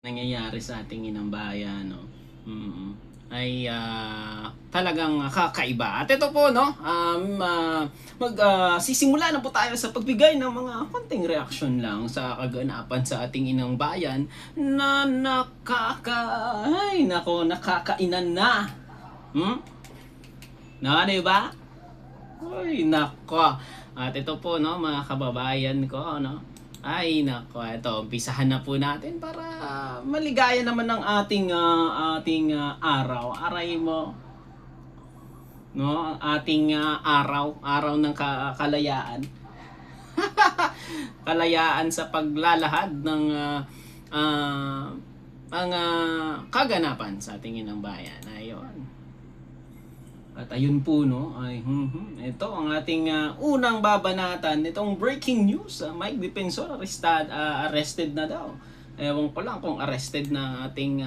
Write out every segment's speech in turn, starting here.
nangyayari sa ating inang bayan, no? Ay talagang kakaiba. At ito po, no, sisimula na po tayo sa pagbigay ng mga konting reaksyon lang sa kaganapan sa ating inang bayan na nakakainan na. Na, di ba? Ay, nako. At ito po, no, mga kababayan ko, no, ay nako, ito, umpisahan na po natin para maligaya naman ang ating araw. Aray mo, no, ating araw ng kalayaan. Kalayaan sa paglalahad ng kaganapan sa ating inang bayan. Ayun. At ayun po, no, ito ang ating unang babanatan, itong breaking news. Mike Defensor arrested na daw. Ewan ko lang kung arrested na ating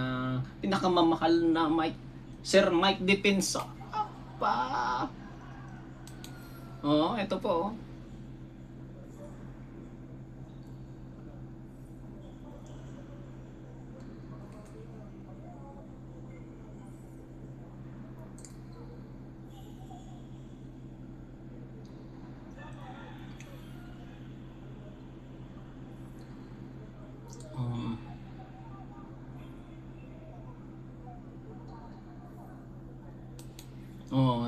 pinakamamahal na Sir Mike Defensor. Apa! Oh, ito po.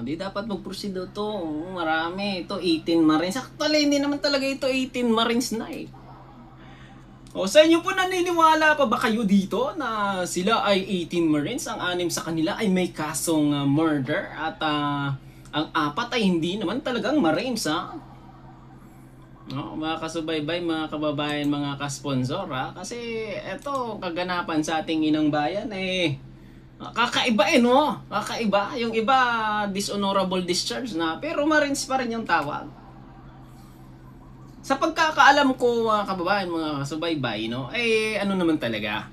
Di dapat mag-proceed to. Marami. Ito 18 Marines. Actually, hindi naman talaga ito 18 Marines na eh. Sa inyo po naniniwala pa ba kayo dito na sila ay 18 Marines? Ang 6 sa kanila ay may kasong murder at ang 4 ay hindi naman talagang Marines, ha? Mga kasubaybay, mga kababayan, mga kasponsor, ha? Kasi eto, kaganapan sa ating inang bayan eh. Kakaiba no? Kakaiba. Yung iba, dishonorable discharge na, pero Marines pa rin yung tawag. Sa pagkakaalam ko, mga kababayan, mga kasubaybay, no? Ano naman talaga?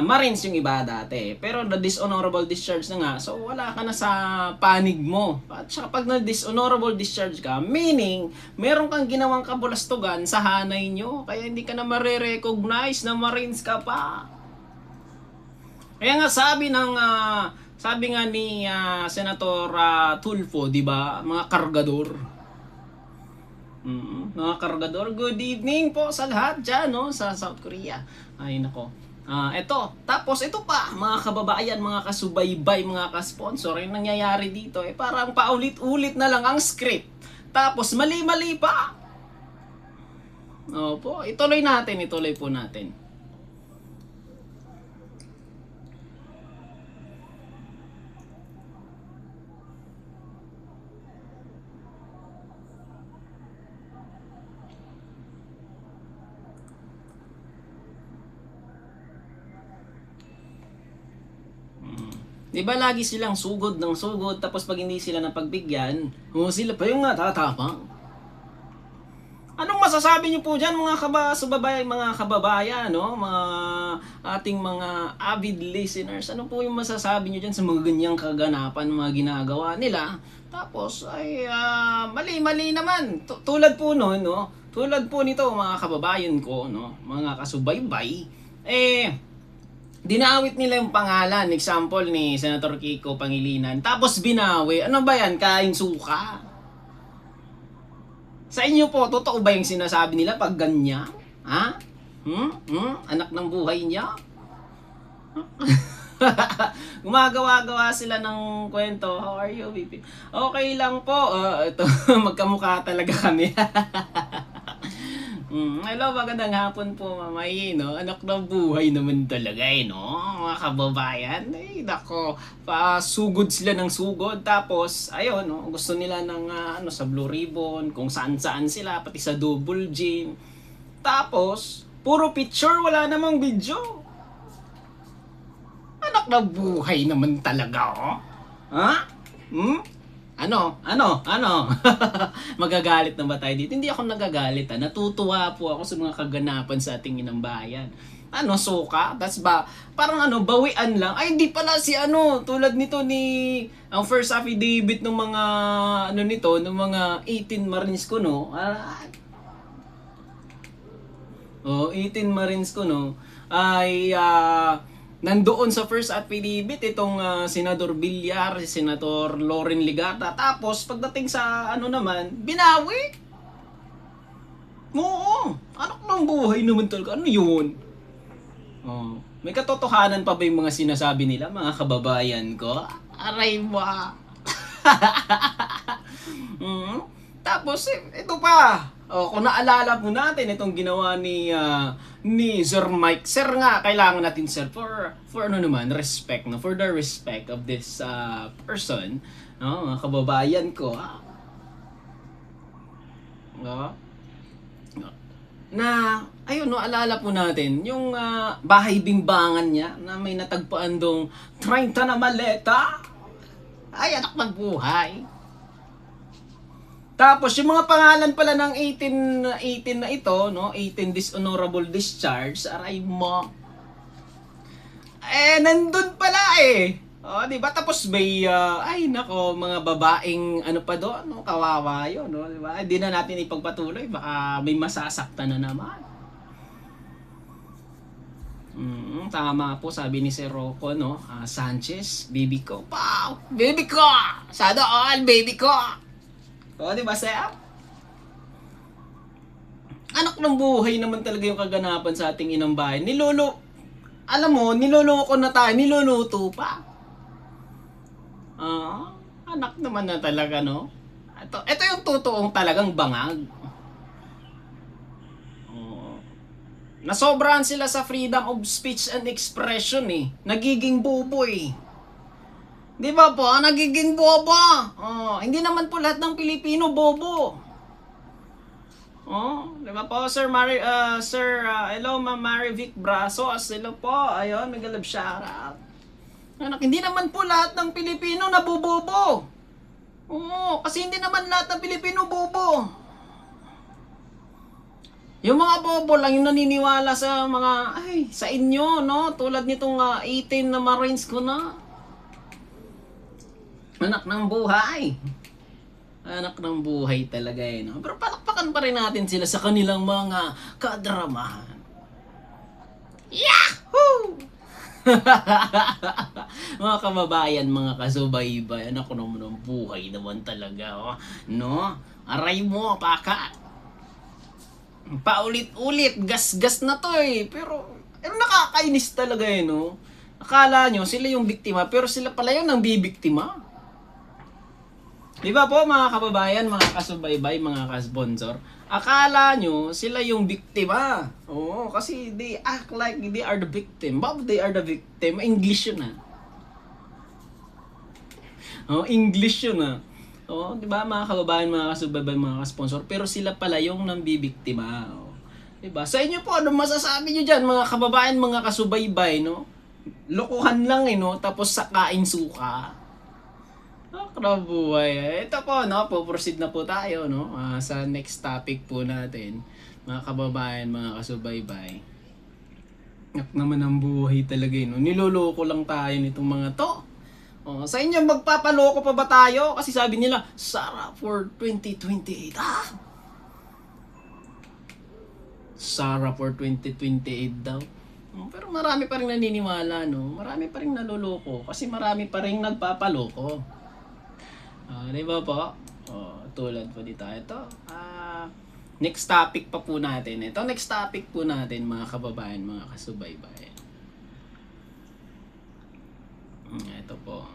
Marines yung iba dati. Pero the dishonorable discharge na nga, so wala ka na sa panig mo. At saka pag na-dishonorable discharge ka, meaning, meron kang ginawang kabulastugan sa hanay nyo, kaya hindi ka na marirecognize na Marines ka pa. Kaya nga sabi nga ni Senator Tulfo, 'di ba? Mga kargador. Mga kargador, good evening po sa lahat diyan, no, sa South Korea. Ay nako. Tapos ito pa, mga kababayan, mga kasubaybay, mga kasponsor, yung nangyayari dito parang paulit-ulit na lang ang script. Tapos mali-mali pa. Opo, ituloy po natin. Di ba lagi silang sugod ng sugod, tapos pag hindi sila napagbigyan, sila pa yung natatapang? Anong masasabi niyo po dyan, mga kababayan, no? Mga ating mga avid listeners, ano po yung masasabi niyo dyan sa mga ganyang kaganapan, mga ginagawa nila? Tapos ay mali-mali naman. Tulad po no, tulad po nito, mga kababayan ko, no? Mga kasubaybay, dinawit nila yung pangalan, example ni Senator Kiko Pangilinan, tapos binawi. Ano ba yan? Kain suka? Sa inyo po, totoo ba yung sinasabi nila pag ganyan? Ha? Anak ng buhay niya? Gumagawa-gawa sila ng kwento. How are you, VP? Okay lang po. Ito, magkamukha talaga kami. Hello, magandang hapon po, mamay, no? Anak ng buhay naman talaga, no? Mga kababayan, nako, sugod sila ng sugod, tapos, ayun, no? Gusto nila ng, sa Blue Ribbon, kung saan-saan sila, pati sa Double Gym. Tapos, puro picture, wala namang video. Anak ng buhay naman talaga, oh? Ha? Ano? Magagalit na ba tayo dito? Hindi ako nagagalit. Natutuwa po ako sa mga kaganapan sa ating inang bayan. Suka? That's ba? Parang bawian lang. Ay, hindi pala si tulad nito ni, ang first affidavit ng mga, ng mga 18 Marines ko, no? 18 Marines ko, no? ay nandoon sa first affidavit itong Senador Villar, si Senator Loren Ligata. Tapos pagdating sa ano naman, binawi. Oo, anak ng buhay naman talaga. Ano yun? Oh, may katotohanan pa ba yung mga sinasabi nila, mga kababayan ko? Aray mo. Tapos, ito pa. Kung naalala po natin itong ginawa ni Sir Mike. Sir nga, kailangan natin, sir, for ano naman, respect, no? For the respect of this person, no? Mga kababayan ko, no? Na, ayun, no, alala po natin, yung bahay bimbangan niya, na may natagpuan dong 30 na maleta. Ay, anak ng buhay. Tapos, yung mga pangalan pala ng 18 na ito, no? 18 dishonorable discharge, aray mo. Nandun pala eh. Di ba? Tapos may, ay nako, mga babaeng ano pa doon, no? Kawawa yun, no? Di ba? Hindi na natin ipagpatuloy, baka may masasaktan na naman. Tama po, sabi ni Sir Rocco, no? Sanchez, baby ko. Wow! Baby ko! Sada all, baby ko! Di ba, sir? Anak ng buhay naman talaga yung kaganapan sa ating inang bahay. Alam mo, niloloko na tayo, niluluto pa. Anak naman na talaga, no? Ito yung totoong talagang bangag. Nasobrahan sila sa freedom of speech and expression eh. Nagiging bobo eh. Di ba po? Nagiging bobo. Hindi naman po lahat ng Pilipino bobo. Di ba po? Hello Ma'am Marivic Brasos. Hello po. Ayun, may galab shoutout. Hindi naman po lahat ng Pilipino nabobobo. Kasi hindi naman lahat ng Pilipino bobo. Yung mga bobo lang yung naniniwala sa mga, sa inyo, no? Tulad nitong 18 na Marines ko na. Anak ng buhay. Anak ng buhay talaga eh, no? Pero palakpakan pa rin natin sila sa kanilang mga kadramahan. Yahoo! Mga kababayan, mga kasubaybay, anak ko naman ng buhay naman talaga, no? Aray mo, paka. Paulit-ulit, gas-gas na to eh. Pero nakakainis talaga eh, no? Akala nyo, sila yung biktima, pero sila pala yun ang bibiktima. Di ba po, mga kababayan, mga kasubaybay, mga kasponsor? Akala nyo, sila yung biktima. Kasi they act like they are the victim. But they are the victim. English yun English yun di ba, mga kababayan, mga kasubaybay, mga kasponsor? Pero sila pala yung nambibiktima. Di ba? Sa inyo po, ano masasabi nyo dyan, mga kababayan, mga kasubaybay, no? Lokohan lang no? Tapos sakain suka. Buhay. Ito po, no? Po-proceed na po tayo, no? Sa next topic po natin, mga kababayan, mga kasubaybay. Nak naman ang buhay talaga, no? Niloloko lang tayo nitong mga to. Sa inyo, magpapaloko pa ba tayo? Kasi sabi nila, Sara for 2028. Sara for 2028 daw. Pero marami pa rin naniniwala, no? Marami pa rin naloloko. Kasi marami pa rin nagpapaloko. Di ba po? Tulad po dito. Ito. Next topic pa po natin. Ito, next topic po natin, mga kababayan, mga kasubaybay. Ito po.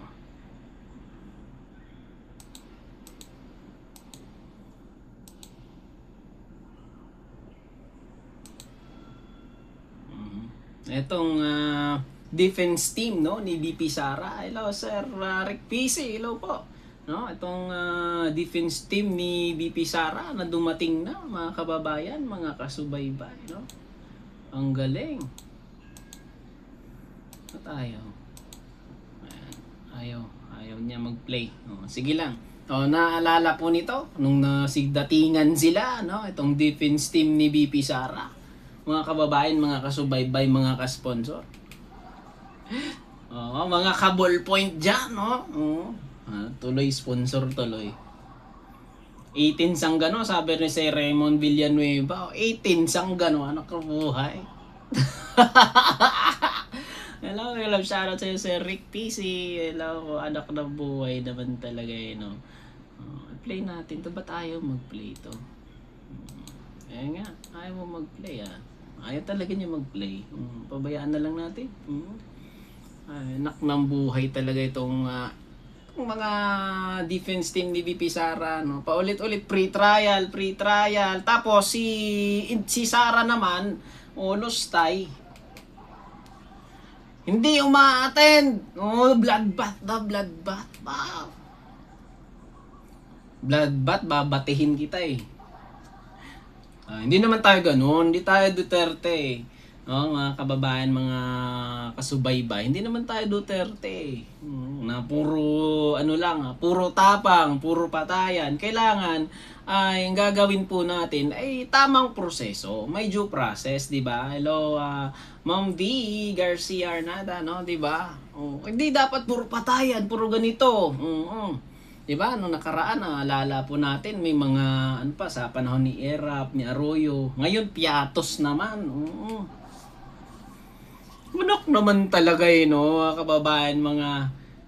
Itong defense team, no, ni VP Sara. Hello, Sir Rick PC. Hello po. No, itong defense team ni VP Sara na dumating na, mga kababayan, mga kasubaybay, no? Ang galing. At ayaw niya mag-play. Sige lang. Naalala po nito nung nasigdatingan sila, no? Itong defense team ni VP Sara. Mga kababayan, mga kasubaybay, mga ka-sponsor. Mga ka-ballpoint dyan, no? Tuloy, sponsor tuloy. 18 sanggano, sabi ni Sir Raymond Villanueva. 18 sanggano, anak ko buhay. Hello, shoutout sa'yo, Sir Rick PC. Hello, anak ng buhay naman talaga no. Play natin to, ba't ayaw mag-play to? Nga, ayaw mo mag-play Ayaw talaga niya mag-play. Pabayaan na lang natin. Anak ng buhay talaga itong mga defense team ni VP Sara, no? Paulit-ulit pre-trial. Tapos si Sara naman, lustay. Hindi uma-attend. Bloodbath. Wow. Bloodbath, babatihin kita Hindi naman tayo ganun. Hindi tayo Duterte mga kababayan, mga kasubaybay. Hindi naman tayo Duterte na puro puro tapang, puro patayan. Kailangan ang gagawin po natin ay tamang proseso, may due process, di ba? Hello, Ma'am D. Garcia Arnada, no, di ba? Hindi dapat puro patayan, puro ganito. Di ba? Nung nakaraan, alala po natin, may mga sa panahon ni Erap, ni Arroyo. Ngayon, piatos naman. Manok naman talaga no, kababayan,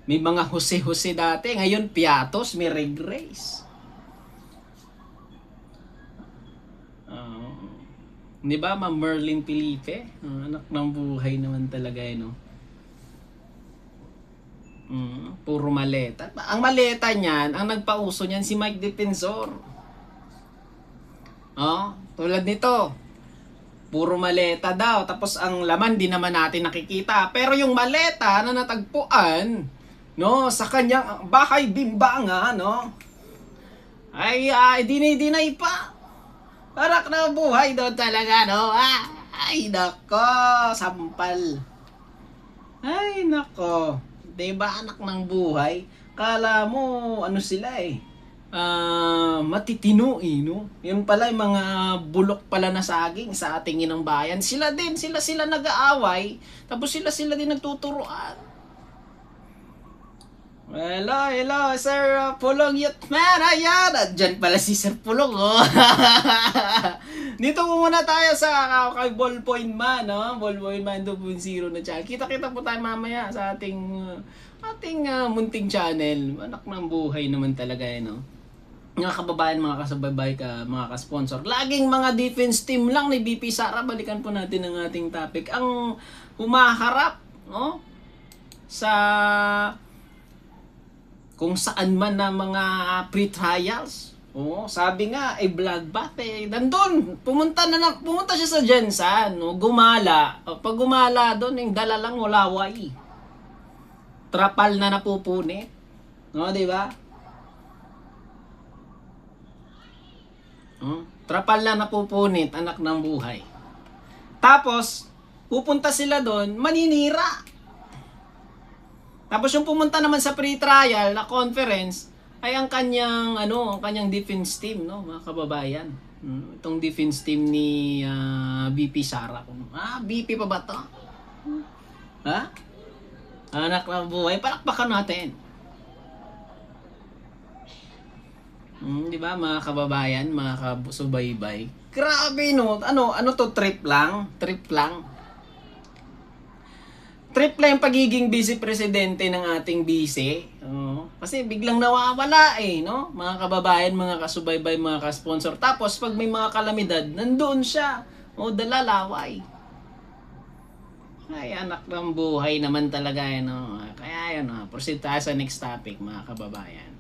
may mga Jose dati, ngayon piatos, may regrace. Di ba, Ma'am Merlin Felipe? Anak ng buhay naman talaga no. Puro maleta. Ang maleta niyan, ang nagpauso niyan si Mike Defensor. Tulad nito. Puro maleta daw. Tapos ang laman di naman natin nakikita. Pero yung maleta na natagpuan, no, sa kanyang bahay bimbanga, no, ay dinay pa. Parak na buhay doon talaga, no. Ay, nako, sampal. Ay, nako. Diba, anak ng buhay? Kala mo, sila matitino no? Yun pala yung mga bulok pala na saging sa ating inang bayan. Sila nag-aaway, tapos sila din nagtuturuan. Hello, Sir Pulong Yutman. Ayan, dyan pala si Sir Pulong, Dito muna tayo sa kay Ballpoint Man, no? Ballpoint Man 2.0 na channel. Kita-kita po tayo mamaya sa ating munting channel. Anak ng buhay naman talaga, no? Mga kababayan, mga kasabaybay, mga ka-sponsor. Laging mga defense team lang ni VP Sara. Balikan po natin ang ating topic. Ang humaharap, no? Sa kung saan man na mga pre-trials. Sabi nga, bloodbath nandun, pumunta siya sa Jensan, no? Gumala. Pag gumala doon, yung dala lang walaway. Trapal na napupunit. No, di ba? Trapal na napupunit, anak ng buhay. Tapos, pupunta sila doon, maninira. Tapos yung pumunta naman sa pre-trial na conference, ay ang kanyang defense team, no, mga kababayan. Itong defense team ni VP Sara. VP pa ba to? Anak ng buhay, palakpakan natin. Di ba, mga kababayan, mga kasubaybay? Grabe, no? Ano to, trip lang? Trip lang yung pagiging vice presidente ng ating vice. Kasi biglang nawawala no? Mga kababayan, mga kasubaybay, mga ka-sponsor. Tapos pag may mga kalamidad, nandoon siya. Dalalaway. Ay, anak ng buhay naman talaga, no? Kaya yun, proceed tayo sa next topic, mga kababayan.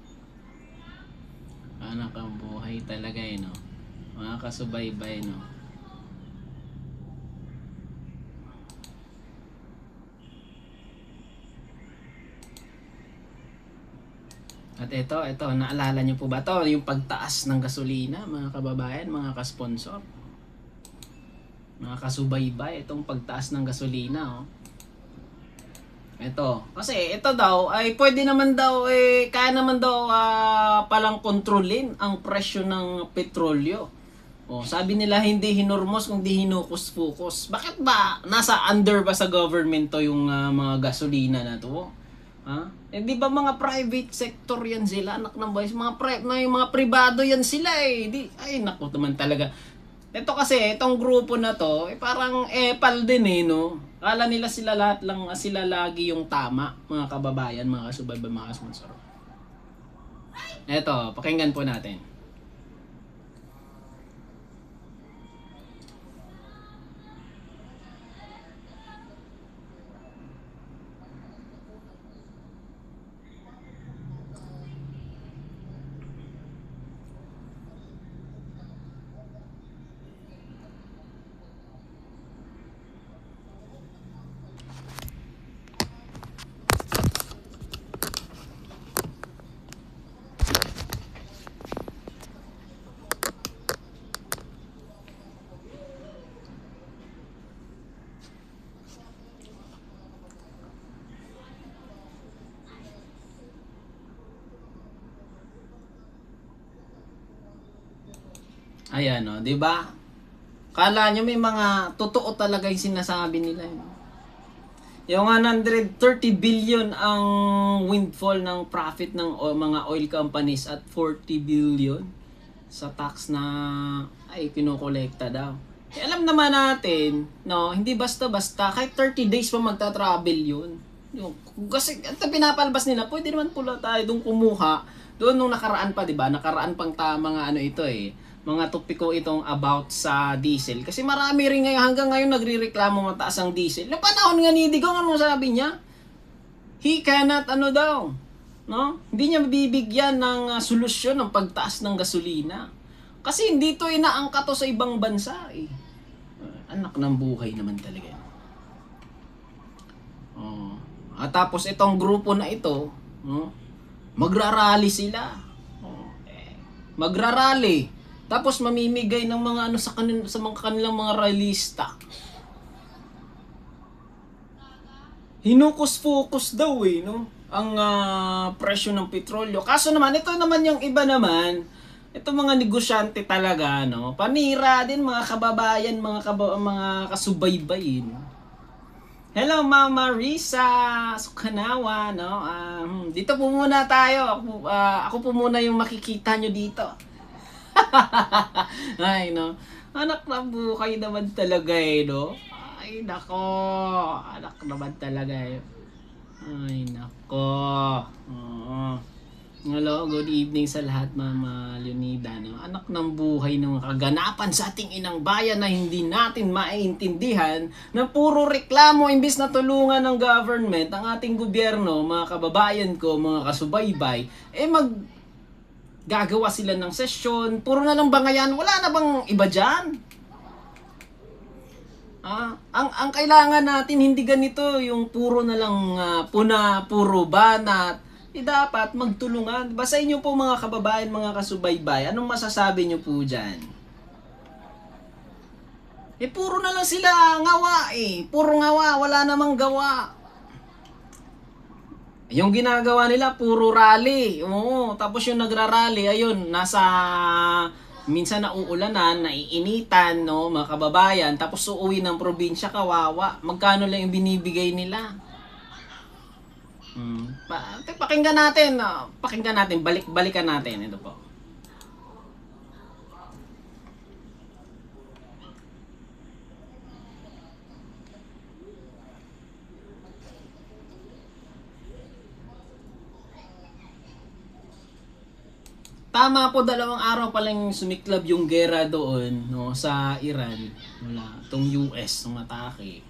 Anak ng buhay talaga, no? Mga kasubaybay, no? At ito, naalala niyo po ba to? Yung pagtaas ng gasolina, mga kababayan, mga ka-sponsor. Mga kasubaybay, itong pagtaas ng gasolina, Ito. Kasi ito daw, ay pwede naman daw, kaya naman daw palang kontrolin ang presyo ng petrolyo. Sabi nila hindi hinormos kundi hinukus-fukus. Bakit ba? Nasa under ba sa government to yung mga gasolina na to? Di ba mga private sector yan sila, anak ng boys, mga privado yan sila Ay naku naman talaga. Ito kasi, itong grupo na to, parang epal din no? Kala nila sila lahat lang, sila lagi yung tama, mga kababayan, mga kasubaybay, mga kasunsuro. Ito, pakinggan po natin. Ayan, no, 'di ba? Kala nyo may mga totoo talaga yung sinasabi nila. Yung 130 billion ang windfall ng profit ng mga oil companies at 40 billion sa tax na ay kinokolekta daw. Alam naman natin, no, hindi basta-basta kahit 30 days pa magta-travel 'yun. Yung, kasi ito pinapalabas nila, pwede naman pula tayo doon kumuha. Doon nung nakaraan pa, 'di ba? Nakaraan pang mga ano ito mga topiko itong about sa diesel. Kasi marami rin ngayon, hanggang ngayon nagrereklamo mataas ang diesel. Noong panahon nga ni Digong, ano sabi niya? He cannot, no? Hindi niya mabibigyan ng solusyon ng pagtaas ng gasolina. Kasi hindi to inaangka to sa ibang bansa anak ng buhay naman talaga. At tapos itong grupo na ito, magrarally sila. Magrarally. Tapos mamimigay ng mga sa mga kanilang mga ralista. Hinukus-focus daw no? Ang presyo ng petrolyo. Kaso naman, ito naman yung iba naman, ito mga negosyante talaga, no? Panira din mga kababayan, mga kasubaybay, no? Hello Mama Risa Sukanawa, no? Dito po muna tayo. Ako po muna yung makikita nyo dito. Ay, no? Anak na buhay naman talaga no? Ay, nako. Anak naman talaga Ay, nako. Hello, good evening sa lahat, Mama Leonida. No? Anak ng buhay ng kaganapan sa ating inang bayan na hindi natin maintindihan na puro reklamo imbis na tulungan ng government, ang ating gobyerno, mga kababayan ko, mga kasubaybay, gagawa sila ng sesyon, puro na lang bangayan, wala na bang iba dyan? Ang kailangan natin hindi ganito, yung puro na lang puro banat. Dapat magtulungan. Basta inyo po mga kababayan, mga kasubaybay, anong masasabi nyo po dyan? Puro na lang sila ngawa puro ngawa, wala namang gawa. Yung ginagawa nila, puro rally. Oo, tapos yung nagrarally, ayun, minsan nauulanan, naiinitan, no, mga kababayan, tapos uuwi ng probinsya, kawawa. Magkano lang yung binibigay nila? Pakinggan natin, balikan natin. Ito po. Tama po, 2 araw pa lang sumiklab yung gera doon, no, sa Iran. Wala, itong US, ng atake.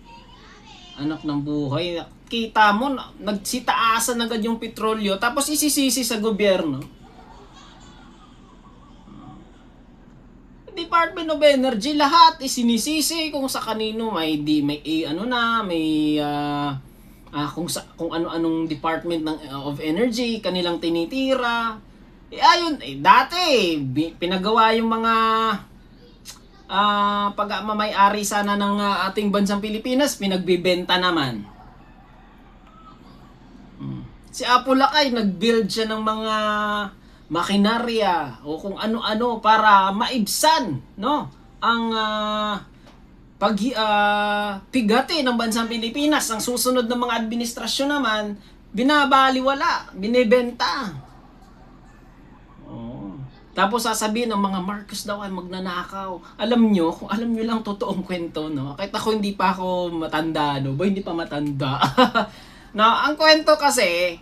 Anak ng buhay. Kita mo, nagsitaasan agad yung petrolyo, tapos isisisi sa gobyerno. Department of Energy, lahat isinisisi kung sa kanino kung ano-anong department of energy kanilang tinitira. Ayun, dati pinagawa yung mga pag-mamay-ari sana ng ating bansang Pilipinas, pinagbibenta naman. Si Apo Lakay, nag-build siya ng mga makinarya o kung ano-ano para maibsan, no, ang pigati ng bansang Pilipinas. Ang susunod ng mga administrasyon naman, binabaliwala, binebenta. Tapos sasabihin ng mga Marcos daw ay magnanakaw. Alam nyo, kung alam nyo lang totoong kwento, no? Kahit ako hindi pa ako matanda, no? Ba, hindi pa matanda. Na, ang kwento kasi,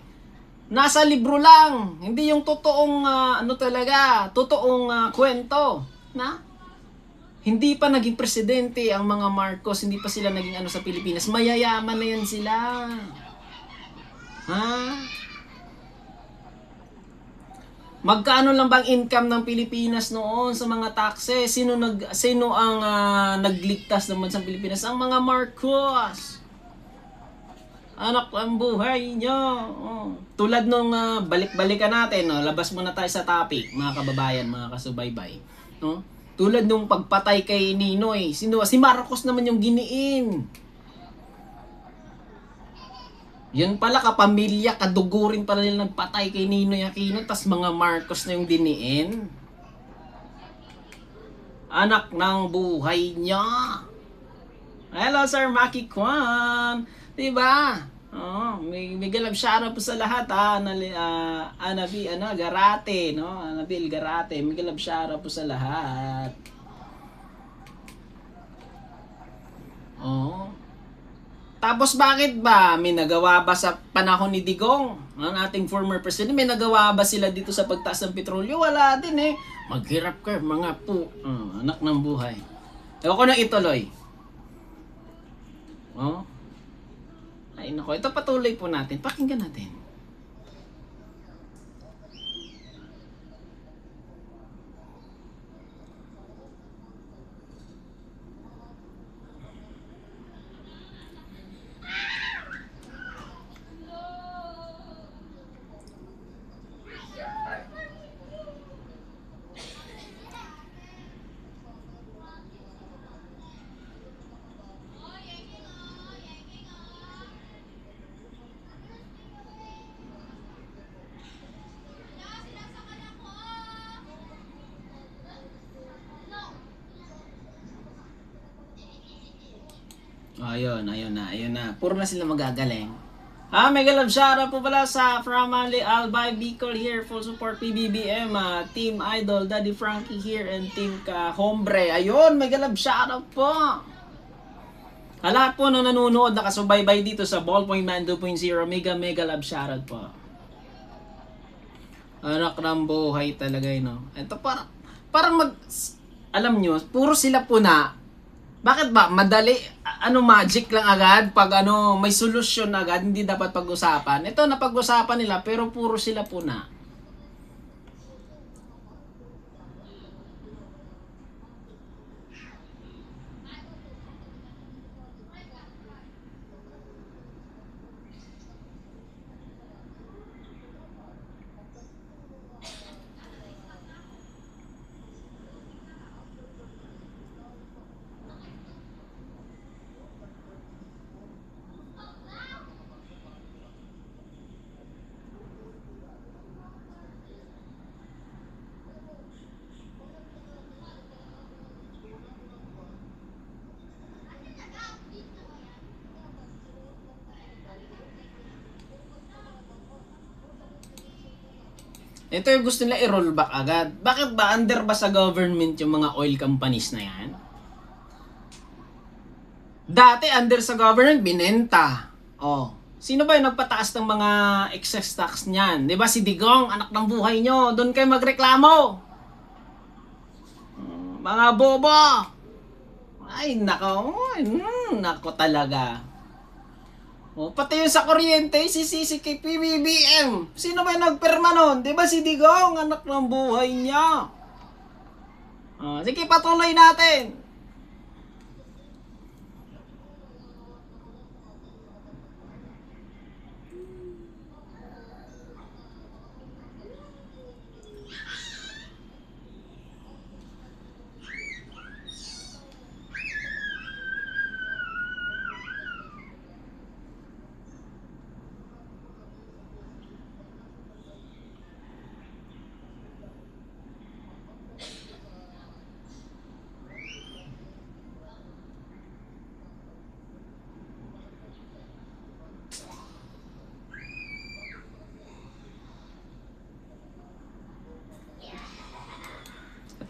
nasa libro lang. Hindi yung totoong, ano talaga, totoong kwento. Na? Hindi pa naging presidente ang mga Marcos, hindi pa sila naging ano sa Pilipinas. Mayayaman na yan sila. Ha? Magkano lang bang income ng Pilipinas noon sa mga taxes? Sino ang nagligtas naman sa Pilipinas? Ang mga Marcos. Anak ang buhay nyo. Oh. Tulad nung balik-balikan natin, no? Labas muna tayo sa topic, mga kababayan, mga kasubaybay. No? Tulad nung pagpatay kay Ninoy. Si Marcos naman yung giniin. Yan pala, kapamilya, kadugurin pala nila nagpatay kay Ninoy Aquino, tas mga Marcos na yung diniin. Anak ng buhay niya. Hello, Sir Maki Kwan. Diba? Oh, may galab shoutout po sa lahat, Anabi, Garate, no? Anabil Garate, may galab shoutout po sa lahat. Oh. Tapos bakit ba? May nagawa ba sa panahon ni Digong, ang ating former president? May nagawa ba sila dito sa pagtaas ng petrolyo? Wala din eh. Maghirap ka, mga anak ng buhay. Ewan ko nang ituloy. Oh. Ay nako, ito patuloy po natin. Pakinggan natin. Ayun na. Puro na sila magagaling. Mega love shoutout po pala sa from Albay Bicol here. Full support PBBM. Team Idol, Daddy Frankie here and Team Hombre. Ayun, mega love shoutout po. Lahat po nung nanonood, nakasubaybay dito sa Ballpoint Man 2.0. Mega love shoutout po. Anak ng buhay talaga yun, no? Ito parang alam nyo, puro sila puna. Bakit ba? Madali, magic lang agad pag may solusyon agad, hindi dapat pag-usapan. Ito, napag-usapan nila, pero puro sila puna. Ito yung gusto nila i-roll back agad. Bakit ba? Under ba sa government yung mga oil companies na yan? Dati under sa government, binenta. Oh. Sino ba yung nagpataas ng mga excess tax niyan? 'Di ba si Digong, anak ng buhay nyo, doon kayo magreklamo. Mga bobo. Ay, nako talaga. Oh, pati yung sa kuryente, sisisi kay PBBM. Sino ba yung nagpirma nun? Di ba si Digong, anak ng buhay niya? Sige, patuloy natin.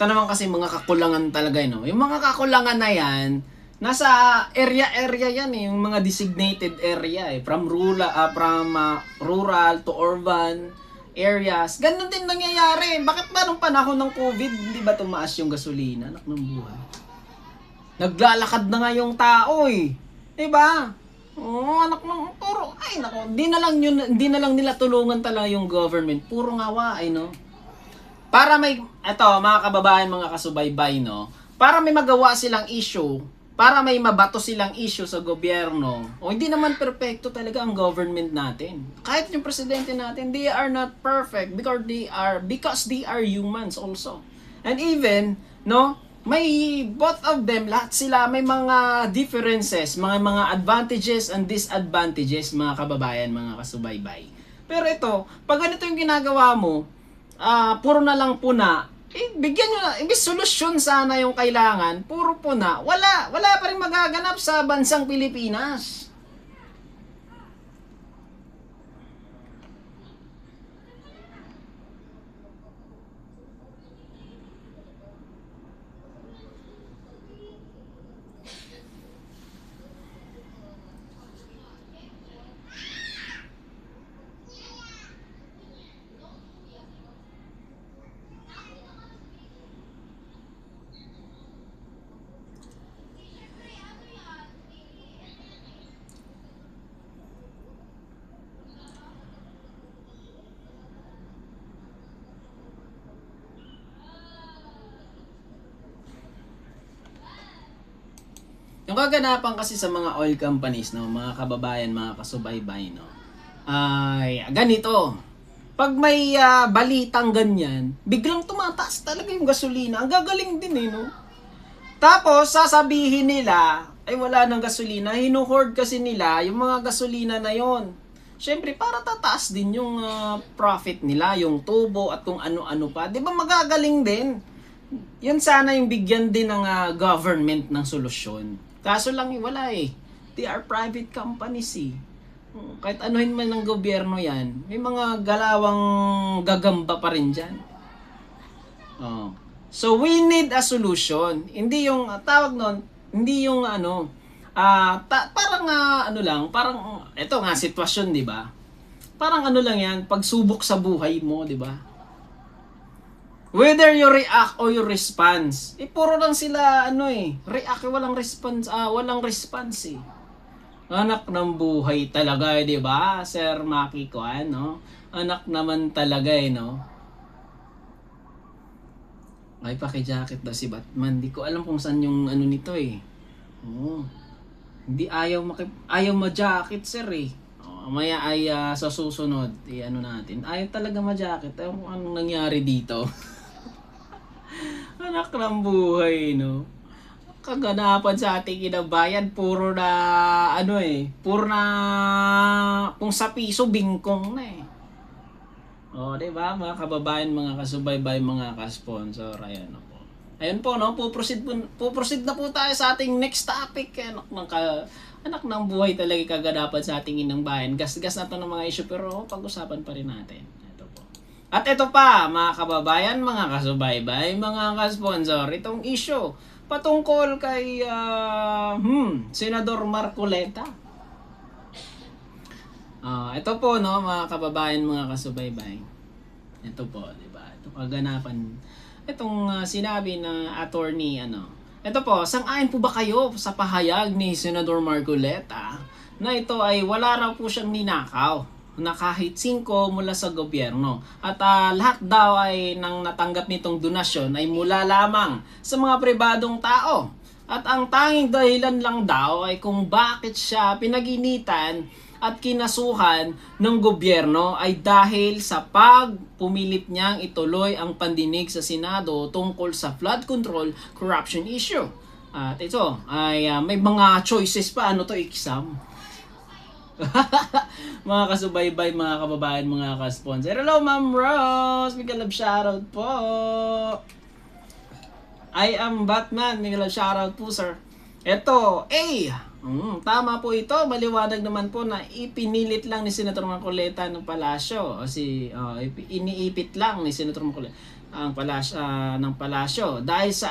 Ito naman kasi mga kakulangan talaga, no? Yung mga kakulangan na yan, nasa area yan eh, yung mga designated area eh, from rural to urban areas. Ganun din nangyayari. Bakit ba nung panahon ng COVID, hindi ba tumaas yung gasolina? Anak ng buhay. Naglalakad na nga yung tao eh. Diba? Oh, anak ng puro ay nako, hindi na lang nila tulungan talaga yung government. Puro ngawa ay no. Para may eto mga kababayan, mga kasubaybay no, para may magawa silang issue, para may mabato silang issue sa gobyerno. O hindi naman perpekto talaga ang government natin. Kahit yung presidente natin, they are not perfect because they are humans also. And even no, may both of them, lahat sila may mga differences, mga advantages and disadvantages, mga kababayan, mga kasubaybay. Pero ito, pag ganito yung ginagawa mo, puro na lang puna, bigyan nyo na, imbis solusyon sana yung kailangan, puro puna, wala pa rin magaganap sa bansang Pilipinas. Yung kaganapan kasi sa mga oil companies, no, mga kababayan, mga kasubaybay, no, ay ganito. Pag may balitang ganyan, biglang tumataas talaga yung gasolina. Ang gagaling din eh, no? Tapos, sasabihin nila, ay wala nang gasolina. Hinuhoard kasi nila yung mga gasolina na yon. Siyempre, para tataas din yung profit nila, yung tubo at kung ano-ano pa. Di ba magagaling din? Yun sana yung bigyan din ng government ng solusyon. Kaso lang wala eh. They are private companies eh. Kahit anuhin man ng gobyerno yan, may mga galawang gagamba pa rin dyan. Oh. So we need a solution. Hindi yung tawag nun, hindi yung parang parang eto nga sitwasyon, 'di ba? Parang lang 'yan, pagsubok sa buhay mo, 'di ba? Whether you react or you response. Puro lang sila react, walang response eh. Anak ng buhay talaga, 'di ba? Sir Maki Kuan, no? Anak naman talaga no. Ay, paki-jacket daw si Batman. Di ko alam kung saan yung nito eh. Oo. Hindi ayaw ma-jacket, sir eh. Maya ay sa susunod, natin. Ayaw talaga ma-jacket. Ayaw kung anong nangyari dito. Anak ng buhay, no? Kaganapan sa ating kinabayan, puro na, puro na, kung sa piso, bingkong na eh. Diba? Mga kababayan, mga kasubaybay, mga ka-sponsor, ayan po. Ayun po, no? Puproceed na po tayo sa ating next topic. Anak ng buhay talaga kaganapan sa ating inang bayan. Gas-gas na to ng mga issue, pero pag-usapan pa rin natin. At ito pa, mga kababayan, mga kasubaybay, mga ka-sponsor, itong issue patungkol kay Senador Marcoleta. Ito po, no, mga kababayan, mga kasubaybay. Ito po, di ba? Ito kaganapan. Itong sinabi na attorney, Ito po, sang-ayon po ba kayo sa pahayag ni Senador Marcoleta na ito ay wala raw po siyang ninakaw na kahit 5 mula sa gobyerno. At lahat daw ay nang natanggap nitong donasyon ay mula lamang sa mga pribadong tao. At ang tanging dahilan lang daw ay kung bakit siya pinaginitan at kinasuhan ng gobyerno ay dahil sa pagpumilit niyang ituloy ang pandinig sa Senado tungkol sa flood control corruption issue. At ito ay may mga choices pa exam. Mga kasubaybay, mga kababayan, mga ka-sponsor. Hello, Ma'am Rose! Mega love shoutout po! I am Batman. Mega love shoutout po, sir. Ito, tama po ito. Maliwanag naman po na ipinilit lang ni Senator Marcoleta ng palasyo. Iniipit lang ni Senator Marcoleta. ang ng palasyo dahil sa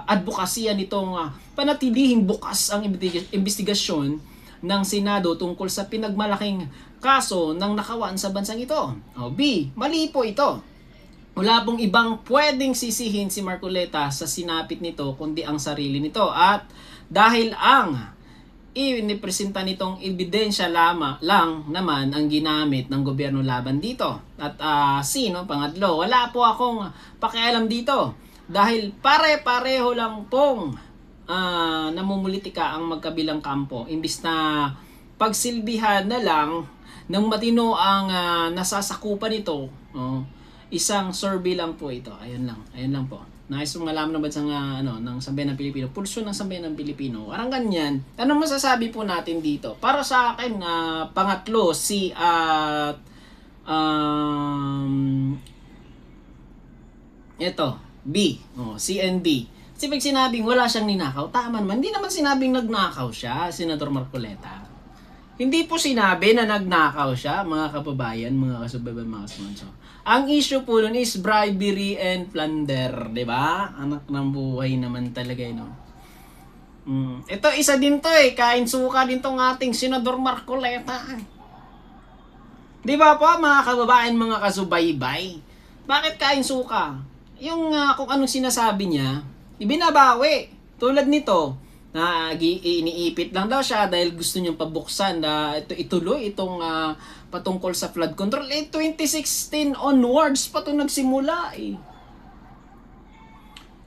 advokasya nitong panatilihing bukas ang investigasyon ng Senado tungkol sa pinagmalaking kaso ng nakawan sa bansang ito. B. Mali po ito. Wala pong ibang pwedeng sisihin si Marcoleta sa sinapit nito kundi ang sarili nito, at dahil ang inipresenta nitong ebidensya lang naman ang ginamit ng gobyerno laban dito. At pangatlo, wala po akong pakialam dito dahil pare-pareho lang pong namumulitika ang magkabilang kampo, imbis na pagsilbihan na lang ng matino ang nasasakupan nito. Isang survey lang po ito. Ayun lang po. Nais mong malaman ng bansang ng sambayan ng Pilipino, pulso ng sambayan ng Pilipino. Parang ganyan. Ano masasabi po natin dito? Para sa akin, pangatlo, ito, B. C and B. Kasi pag sinabing wala siyang ninakaw, tama naman. Hindi naman sinabing nagnakaw siya, Senador Marcoleta. Hindi po sinabi na nagnakaw siya, mga kababayan, mga kasubayan, mga kasponsor. Ang issue po nun is bribery and plunder, di ba? Anak ng buhay naman talaga, no? Ito, isa din to kain suka din tong ating Senador Marcoleta. Di ba po, mga kababayan, mga kasubaybay? Bakit kain suka? Yung kung anong sinasabi niya, ibinabawi. Tulad nito, na iniipit lang daw siya dahil gusto niyang pabuksan na ituloy itong patungkol sa flood control. 2016 onwards pa ito nagsimula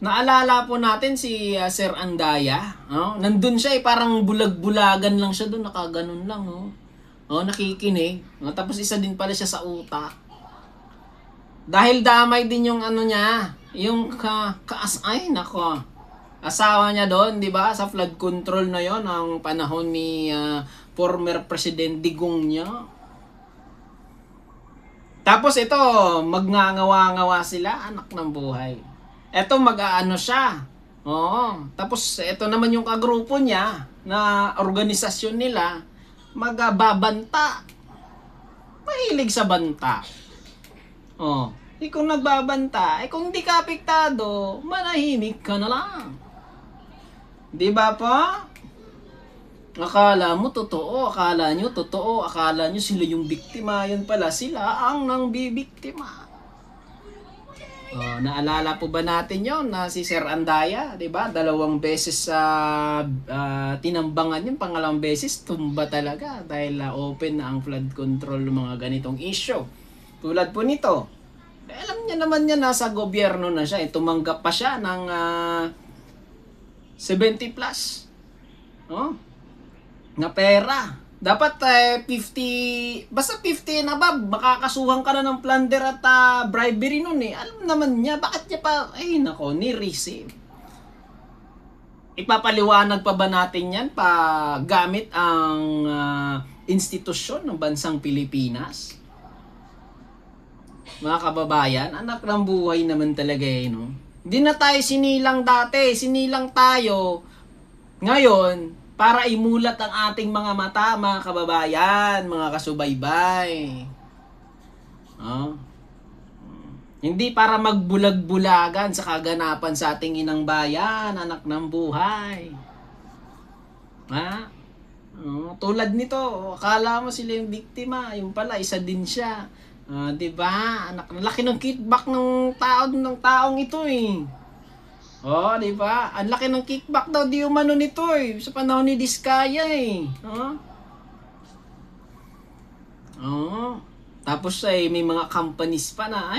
Naalala po natin si Sir Andaya. Nandun siya parang bulag-bulagan lang siya doon, nakaganon lang. Nakikinig. Tapos isa din pala siya sa utak. Dahil damay din yung niya, yung asawa niya doon, di ba? Sa flood control na yon ang panahon ni former President Digong niya. Tapos ito, magngangawa-ngawa sila, anak ng buhay. Ito, mag-aano siya. Tapos ito naman yung kagrupo niya na organisasyon nila, magbabanta. Mahilig sa banta. Kung nagbabanta, kung di ka apektado, manahimik ka na lang. Di ba po? Akala mo totoo, akala nyo totoo, akala nyo sila yung biktima, yun pala sila ang nang bibiktima. Naalala po ba natin yon na si Sir Andaya, di ba? 2 beses tinambangan yun, pangalawang beses tumba talaga dahil open na ang flood control ng mga ganitong issue. Tulad po nito, alam niya naman niya nasa gobyerno na siya, tumanggap pa siya ng 70 plus na pera. Dapat 50, basta 50 na ba, makakasuhan ka na ng plunder at bribery nun Alam naman niya, bakit niya pa, ni-receive. Ipapaliwanag pa ba natin yan pa gamit ang institusyon ng bansang Pilipinas? Mga kababayan, anak ng buhay naman talaga Hindi na tayo sinilang dati, sinilang tayo ngayon para imulat ang ating mga mata, mga kababayan, mga kasubaybay. Hindi para magbulag-bulagan sa kaganapan sa ating inang bayan, anak ng buhay. Tulad nito, akala mo sila yung biktima, yung pala isa din siya. Diba? Anak, laki ng kickback ng taong ito diba? Ang laki ng kickback daw di umano nito sa panahon ni Diskaya Tapos may mga companies pa na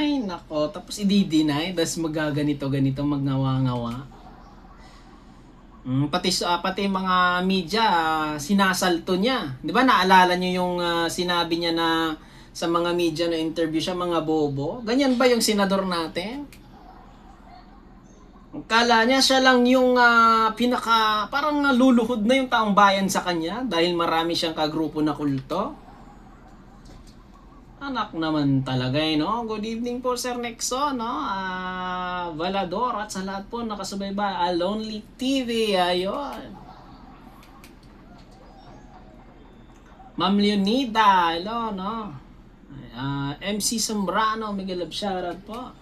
tapos i-deny, tapos magaganito magnawa-ngawa. Pati mga media sinasalto niya. Di ba naalala niyo yung sinabi niya na sa mga media na interview siya, mga bobo? Ganyan ba yung senador natin? Kala niya siya lang yung parang luluhod na yung taong bayan sa kanya dahil marami siyang kagrupo na kulto? Anak naman talaga Good evening po Sir Nexo, Valador at sa lahat po nakasubaybay. Lonely TV, ayun. Ma'am Leonida, hello, MC Sombrano, Miguel of shoutout po.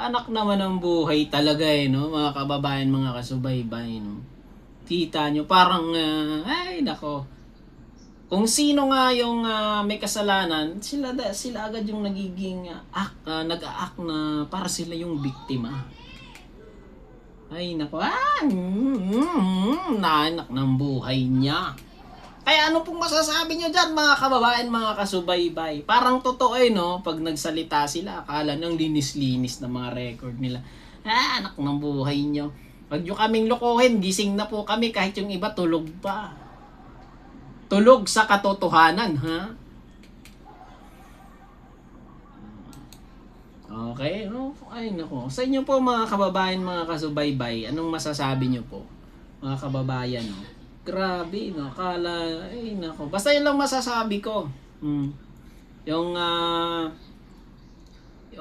Anak naman ng buhay talaga no, mga kababayan, mga kasubaybay, no. Kita nyo, parang, ay nako, kung sino nga yung may kasalanan, sila agad yung nagiging nag-a-act na para sila yung biktima. Ay nako, naanak ng buhay niya. Kaya ano pong masasabi nyo dyan, mga kababayan, mga kasubaybay? Parang totoo no, pag nagsalita sila, akala ng linis-linis na mga record nila. Anak ng buhay nyo. Pag nyo kaming lokohin, gising na po kami kahit yung iba tulog pa. Tulog sa katotohanan, ha? Okay, no? Ay nako. Sa inyo po, mga kababayan, mga kasubaybay, anong masasabi nyo po, mga kababayan, no? Grabe, no? Akala, ay nako. Basta yun lang masasabi ko. Yung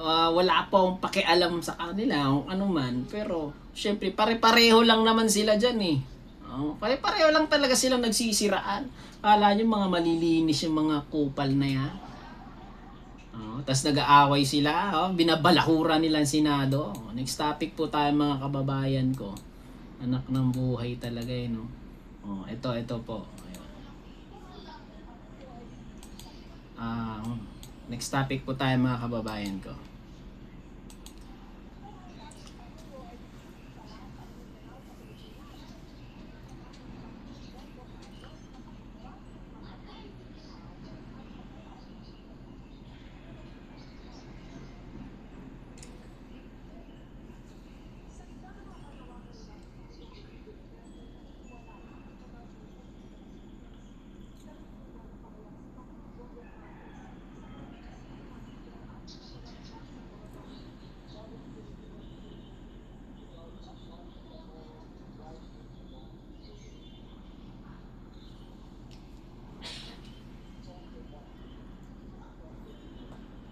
wala pa akong pakialam sa kanila kung ano man, pero syempre pare-pareho lang naman sila dyan eh. Pare-pareho lang talaga sila nagsisiraan. Akala nyo mga malilinis yung mga kupal na yan. Tapos nag-aaway sila, binabalahura nila ang Senado. Next topic po tayo, mga kababayan ko. Anak ng buhay talaga eh, no? Ito po. Next topic po tayo, mga kababayan ko.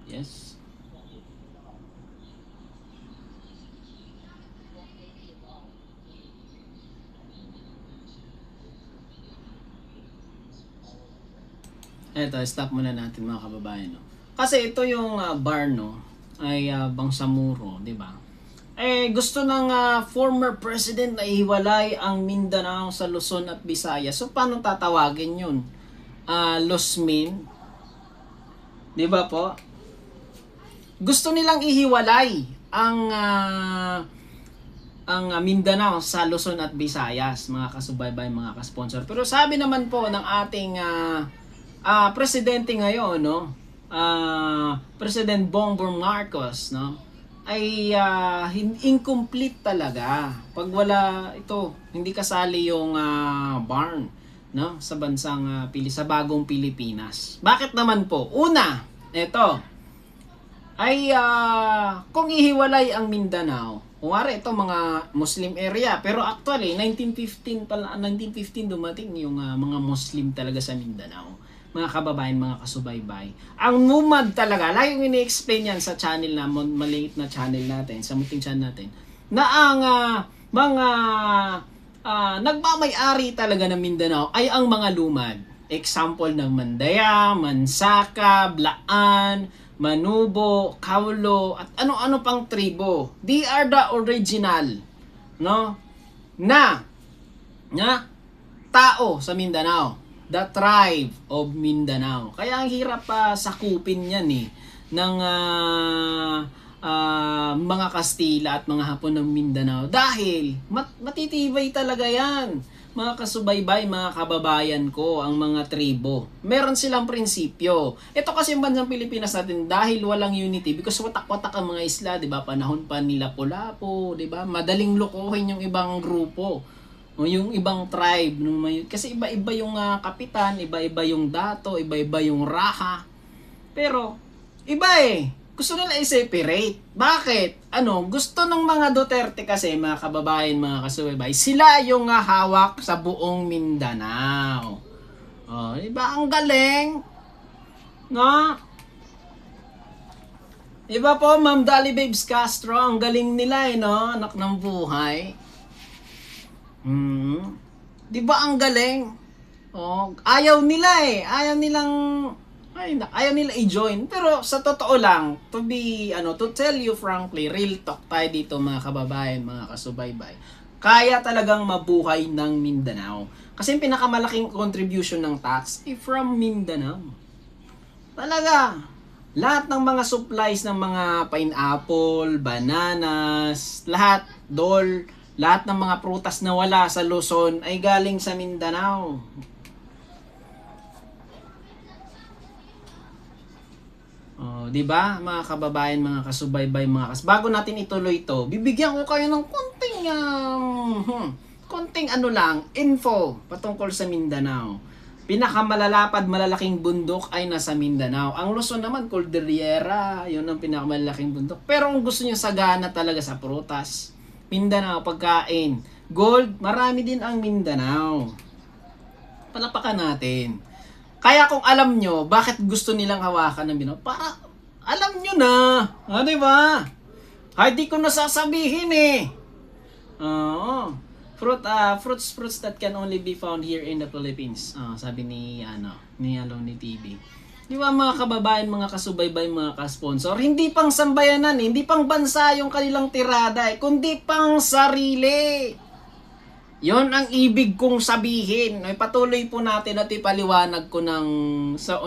Yes. Eto, stop muna natin, mga kababayan, no? Kasi ito yung bar, no, ay Bangsamoro, di ba? Gusto ng former president na ihiwalay ang Mindanao sa Luzon at Visayas. So paano tatawagin yun? Luzmin? Di ba po? Gusto nilang ihiwalay ang Mindanao sa Luzon at Visayas, mga kasubaybay, mga kasponsor. Pero sabi naman po ng ating presidente ngayon, no, President Bongbong Marcos, no, ay incomplete talaga pag wala ito, hindi kasali yung barn, no, sa bansang sa bagong Pilipinas. Bakit naman po? Una, ito ay kung ihiwalay ang Mindanao, kunwari ito mga Muslim area, pero actually 1915 dumating yung mga Muslim talaga sa Mindanao. Mga kababayan, mga kasubaybay. Ang NUMAD talaga, laging ini-explain yan sa channel na, maliit na channel natin, sa munting channel natin, na ang mga nagmamay-ari talaga ng Mindanao ay ang mga lumad. Example ng Mandaya, Mansaka, Blaan, Manubo, Kaulo, at ano-ano pang tribo. They are the original, no, na tao sa Mindanao. The tribe of Mindanao. Kaya ang hirap sakupin yan ng mga Kastila at mga Hapon ng Mindanao. Dahil matitibay talaga yan, mga kasubaybay, mga kababayan ko, ang mga tribo. Meron silang prinsipyo. Ito kasi yung bansang Pilipinas natin, dahil walang unity, because watak-watak ang mga isla, di ba? Panahon pa nila Lapu-Lapu, di ba? Madaling lokohin yung ibang grupo, o yung ibang tribe. Kasi iba-iba yung kapitan, iba-iba yung dato, iba-iba yung raha. Pero, iba gusto nila i-separate. Bakit? Gusto ng mga Duterte kasi, mga kababayan, mga kasubaybay, sila yung hawak sa buong Mindanao. Diba? Ang galing. No? Diba po, Ma'am Dali Babes Castro, ang galing nila no? Anak ng buhay. Diba ang galing? Ayaw nila ayaw Ayaw nila i-join. Pero sa totoo lang, to tell you frankly, real talk tayo dito mga kababayan, mga kasubaybay. Kaya talagang mabuhay ng Mindanao. Kasi yung pinakamalaking contribution ng tax from Mindanao. Talaga. Lahat ng mga supplies ng mga pineapple, bananas, lahat, lahat ng mga prutas na wala sa Luzon ay galing sa Mindanao. Oh, 'di ba? Mga kababayan, mga kasubaybay, bago natin ituloy ito, bibigyan ko kayo ng konting ano lang, info patungkol sa Mindanao. Pinakamalalapad malalaking bundok ay nasa Mindanao. Ang Luzon naman, Cordillera, 'yun ang pinakamalaking bundok. Pero kung gusto niyo sagana talaga sa prutas, Mindanao, pagkain, gold, marami din ang Mindanao. Palapakan natin. Kaya kung alam nyo, bakit gusto nilang hawakan ng Mindanao, para alam nyo na. Di ba? Kahit di ko nasasabihin eh. Oo. Fruits that can only be found here in the Philippines. Sabi ni Aloni TV. Di ba mga kababayan, mga kasubaybay, mga ka-sponsor, hindi pang sambayanan, hindi pang bansa yung kanilang tirada kundi pang sarili. Yon ang ibig kong sabihin. Ay patuloy po natin at ipaliwanag ko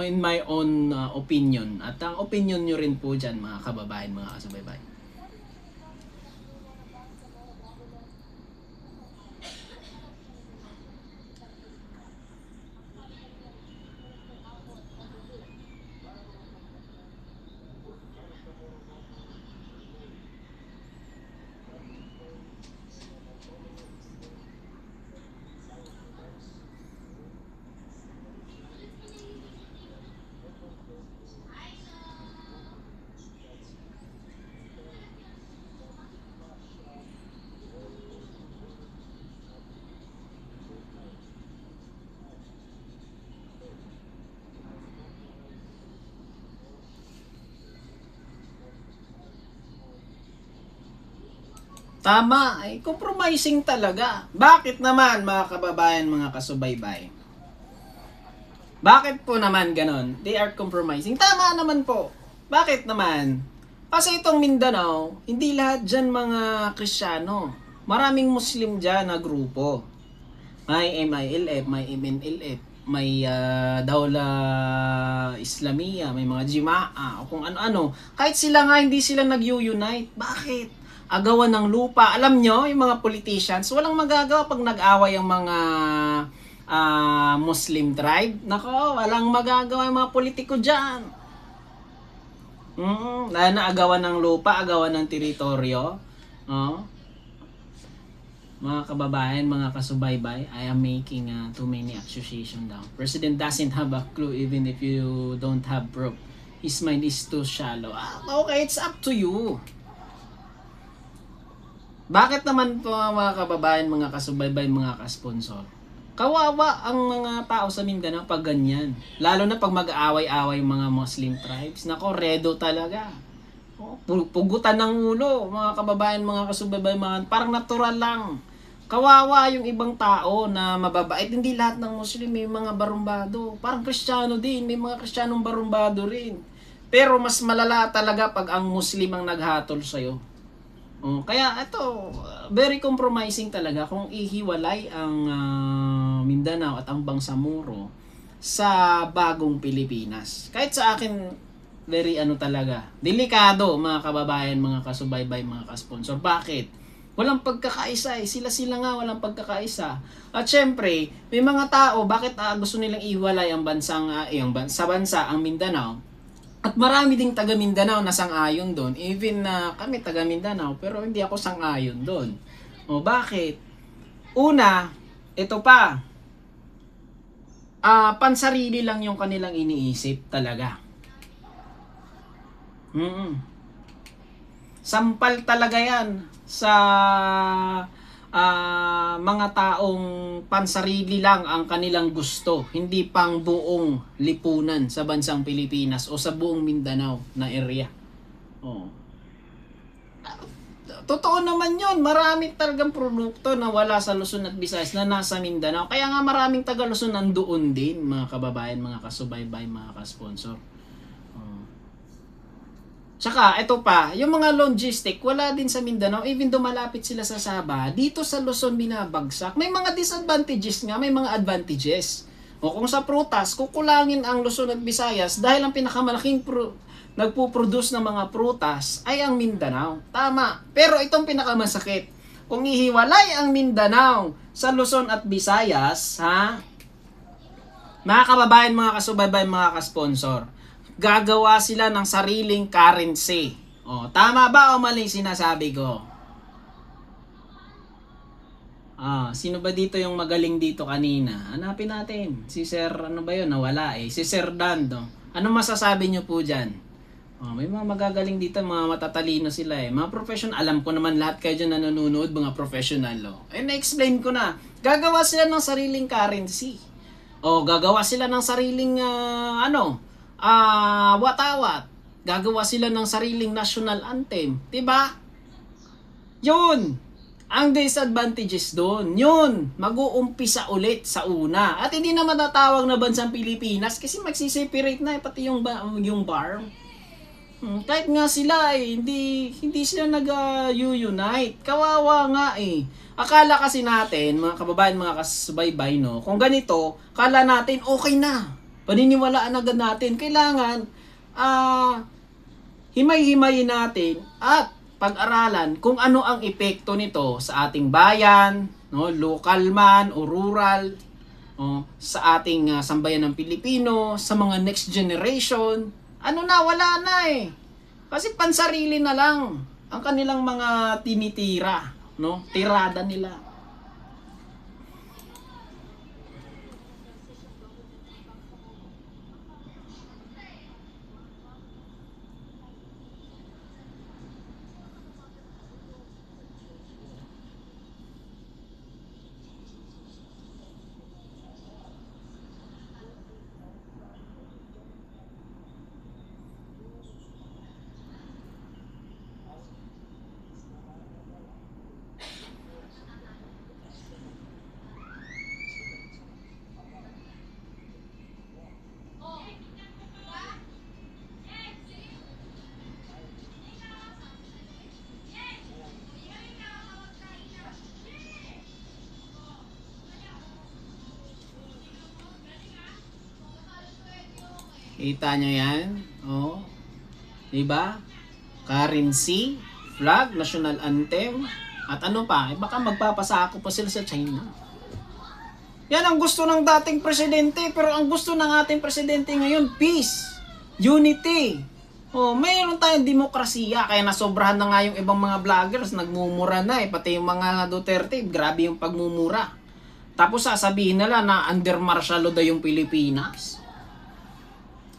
in my own opinion. At ang opinion nyo rin po dyan mga kababayan, mga kasubaybay. Tama, ay compromising talaga. Bakit naman mga kababayan, mga kasubaybay? Bakit po naman ganon? They are compromising. Tama naman po. Bakit naman? Kasi itong Mindanao, hindi lahat dyan mga Kristiyano. Maraming Muslim dyan na grupo. May MILF, may MNLF, may Dawla Islamia, may mga Jima'a, o kung ano-ano. Kahit sila nga hindi sila nag-unite. Bakit? Agawan ng lupa. Alam nyo, yung mga politicians, walang magagawa pag nag-away ang mga Muslim tribe. Nako, walang magagawa yung mga politiko dyan. Dahil na agawan ng lupa, agawan ng teritoryo. Mga kababayan, mga kasubaybay, I am making too many accusations down. President doesn't have a clue even if you don't have proof. His mind is too shallow. Okay, it's up to you. Bakit naman po mga kababayan, mga kasubaybay, mga kasponsor? Kawawa ang mga tao sa Mindanao pag ganyan. Lalo na pag mag-aaway-aaway yung mga Muslim tribes. Nako, redo talaga. Pugutan ng ulo, mga kababayan, mga kasubaybay, parang natural lang. Kawawa yung ibang tao na mababait. Hindi lahat ng Muslim may mga barumbado. Parang Kristiyano din, may mga Kristiyanong barumbado rin. Pero mas malala talaga pag ang Muslim ang naghatol sa'yo. Kaya ito, very compromising talaga kung ihiwalay ang Mindanao at ang Bangsamoro sa bagong Pilipinas. Kahit sa akin, very talaga, delikado mga kababayan, mga kasubaybay, mga kasponsor. Bakit? Walang pagkakaisa Sila nga walang pagkakaisa. At syempre, may mga tao, bakit gusto nilang ihiwalay ang bansa ang Mindanao? At marami ding taga Mindanao na sang-ayon doon. Even kami taga Mindanao, pero hindi ako sang-ayon doon. Bakit? Una, ito pa. Pansarili lang yung kanilang iniisip talaga. Sampal talaga yan sa mga taong pansarili lang ang kanilang gusto, hindi pang buong lipunan sa bansang Pilipinas o sa buong Mindanao na area. totoo naman yun. Marami talagang produkto na wala sa Luzon at Visayas na nasa Mindanao. Kaya nga maraming taga Luzon nandoon din, mga kababayan, mga kasubaybay, mga kasponsor. Tsaka, ito pa, yung mga logistic, wala din sa Mindanao. Even though malapit sila sa Sabah, dito sa Luzon binabagsak. May mga disadvantages nga, may mga advantages. O kung sa prutas, kukulangin ang Luzon at Visayas dahil ang pinakamalaking nagpo-produce ng mga prutas ay ang Mindanao. Tama. Pero itong pinakamasakit. Kung ihiwalay ang Mindanao sa Luzon at Visayas, mga kababayan, mga kasubaybay, mga kasponsor, gagawa sila ng sariling currency. O, tama ba o mali sinasabi ko? Sino ba dito yung magaling dito kanina? Hanapin natin. Si Sir, ano ba yun? Nawala eh. Si Sir Dando. Ano masasabi nyo po dyan? May mga magagaling dito, mga matatalino sila eh. Mga professional, alam ko naman lahat kayo dyan nanonood, mga professional. Na-explain ko na. Gagawa sila ng sariling currency. Gagawa sila ng sariling, watawat. Gagawa sila ng sariling national anthem. Diba? Yun. Ang disadvantages doon. Yun. Mag-uumpisa ulit sa una. At hindi na matatawag na bansang Pilipinas kasi magsiseparate na pati yung bar. Kahit nga sila hindi sila nag-unite. Kawawa nga eh. Akala kasi natin, mga kababayan, mga kasubaybay, no, kung ganito, akala natin okay na. Paniniwalaan agad natin. Kailangan himay-himayin natin at pag-aralan kung ano ang epekto nito sa ating bayan, no, local man o rural, sa ating sambayan ng Pilipino, sa mga next generation. Wala na eh. Kasi pansarili na lang ang kanilang mga tinitira, no? Tirada nila. Kita nyo yan? Diba? Currency, flag, national anthem, at ano pa? Baka magpapasako pa sila sa China. Yan ang gusto ng dating presidente, pero ang gusto ng ating presidente ngayon, peace, unity. Mayroon tayong demokrasiya, kaya nasobrahan na nga yung ibang mga vloggers, nagmumura na eh, pati yung mga Duterte, grabe yung pagmumura. Tapos sasabihin nila na under martial law daw yung Pilipinas.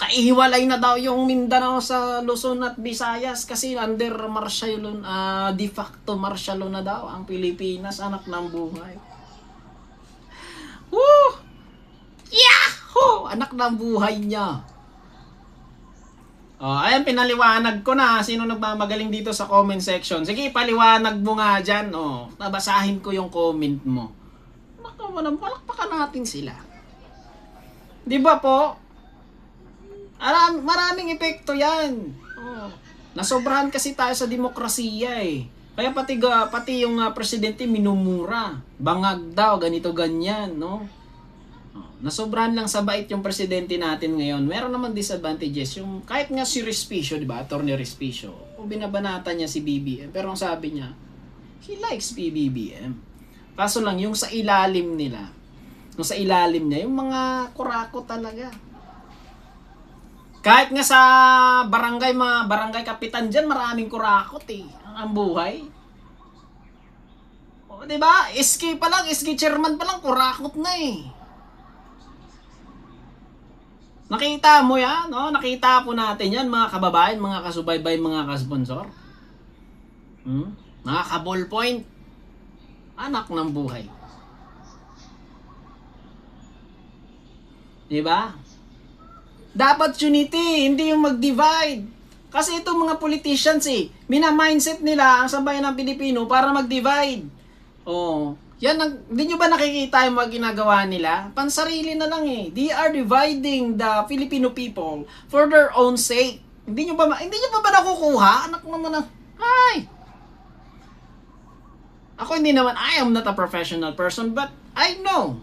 Kaihiwalay na daw yung Mindanao sa Luzon at Visayas kasi under martial law, de facto martial law na daw ang Pilipinas, anak ng buhay. Woo! Yahoo! Anak ng buhay niya. Ayan, pinaliwanag ko na. Sino nagmamagaling dito sa comment section? Sige, paliwanag mo nga dyan. Nabasahin ko yung comment mo. Palakpakan natin sila. Di ba po? Maraming epekto yan. Nasobrahan kasi tayo sa demokrasiya eh. Kaya pati yung presidente minumura. Bangag daw, ganito ganyan, no? Nasobrahan lang sa bait yung presidente natin ngayon. Meron naman disadvantages. Yung kahit nga si Respicio, di ba? Attorney Respicio. Binabanata niya si BBM. Pero ang sabi niya, he likes BBM. Kaso lang, yung sa ilalim nila, yung mga kurako talaga. Kahit nga sa mga barangay kapitan dyan, maraming kurakot eh. Ang buhay. Diba? SK chairman pa lang, kurakot na eh. Nakita mo yan, no? Nakita po natin yan, mga kababayan, mga kasubaybay, mga kasponsor. Mga ka-ballpoint. Anak ng buhay. Diba? Dapat unity, hindi yung mag-divide. Kasi itong mga politicians mina-mindset nila ang sambayan ng Pilipino para mag-divide. Oh, yan hindi nyo ba nakikita yung mga ginagawa nila? Pansarili na lang They are dividing the Filipino people for their own sake. Hindi nyo ba nakukuha? Anak naman ng, ay! Ako hindi naman, I am not a professional person, but I know.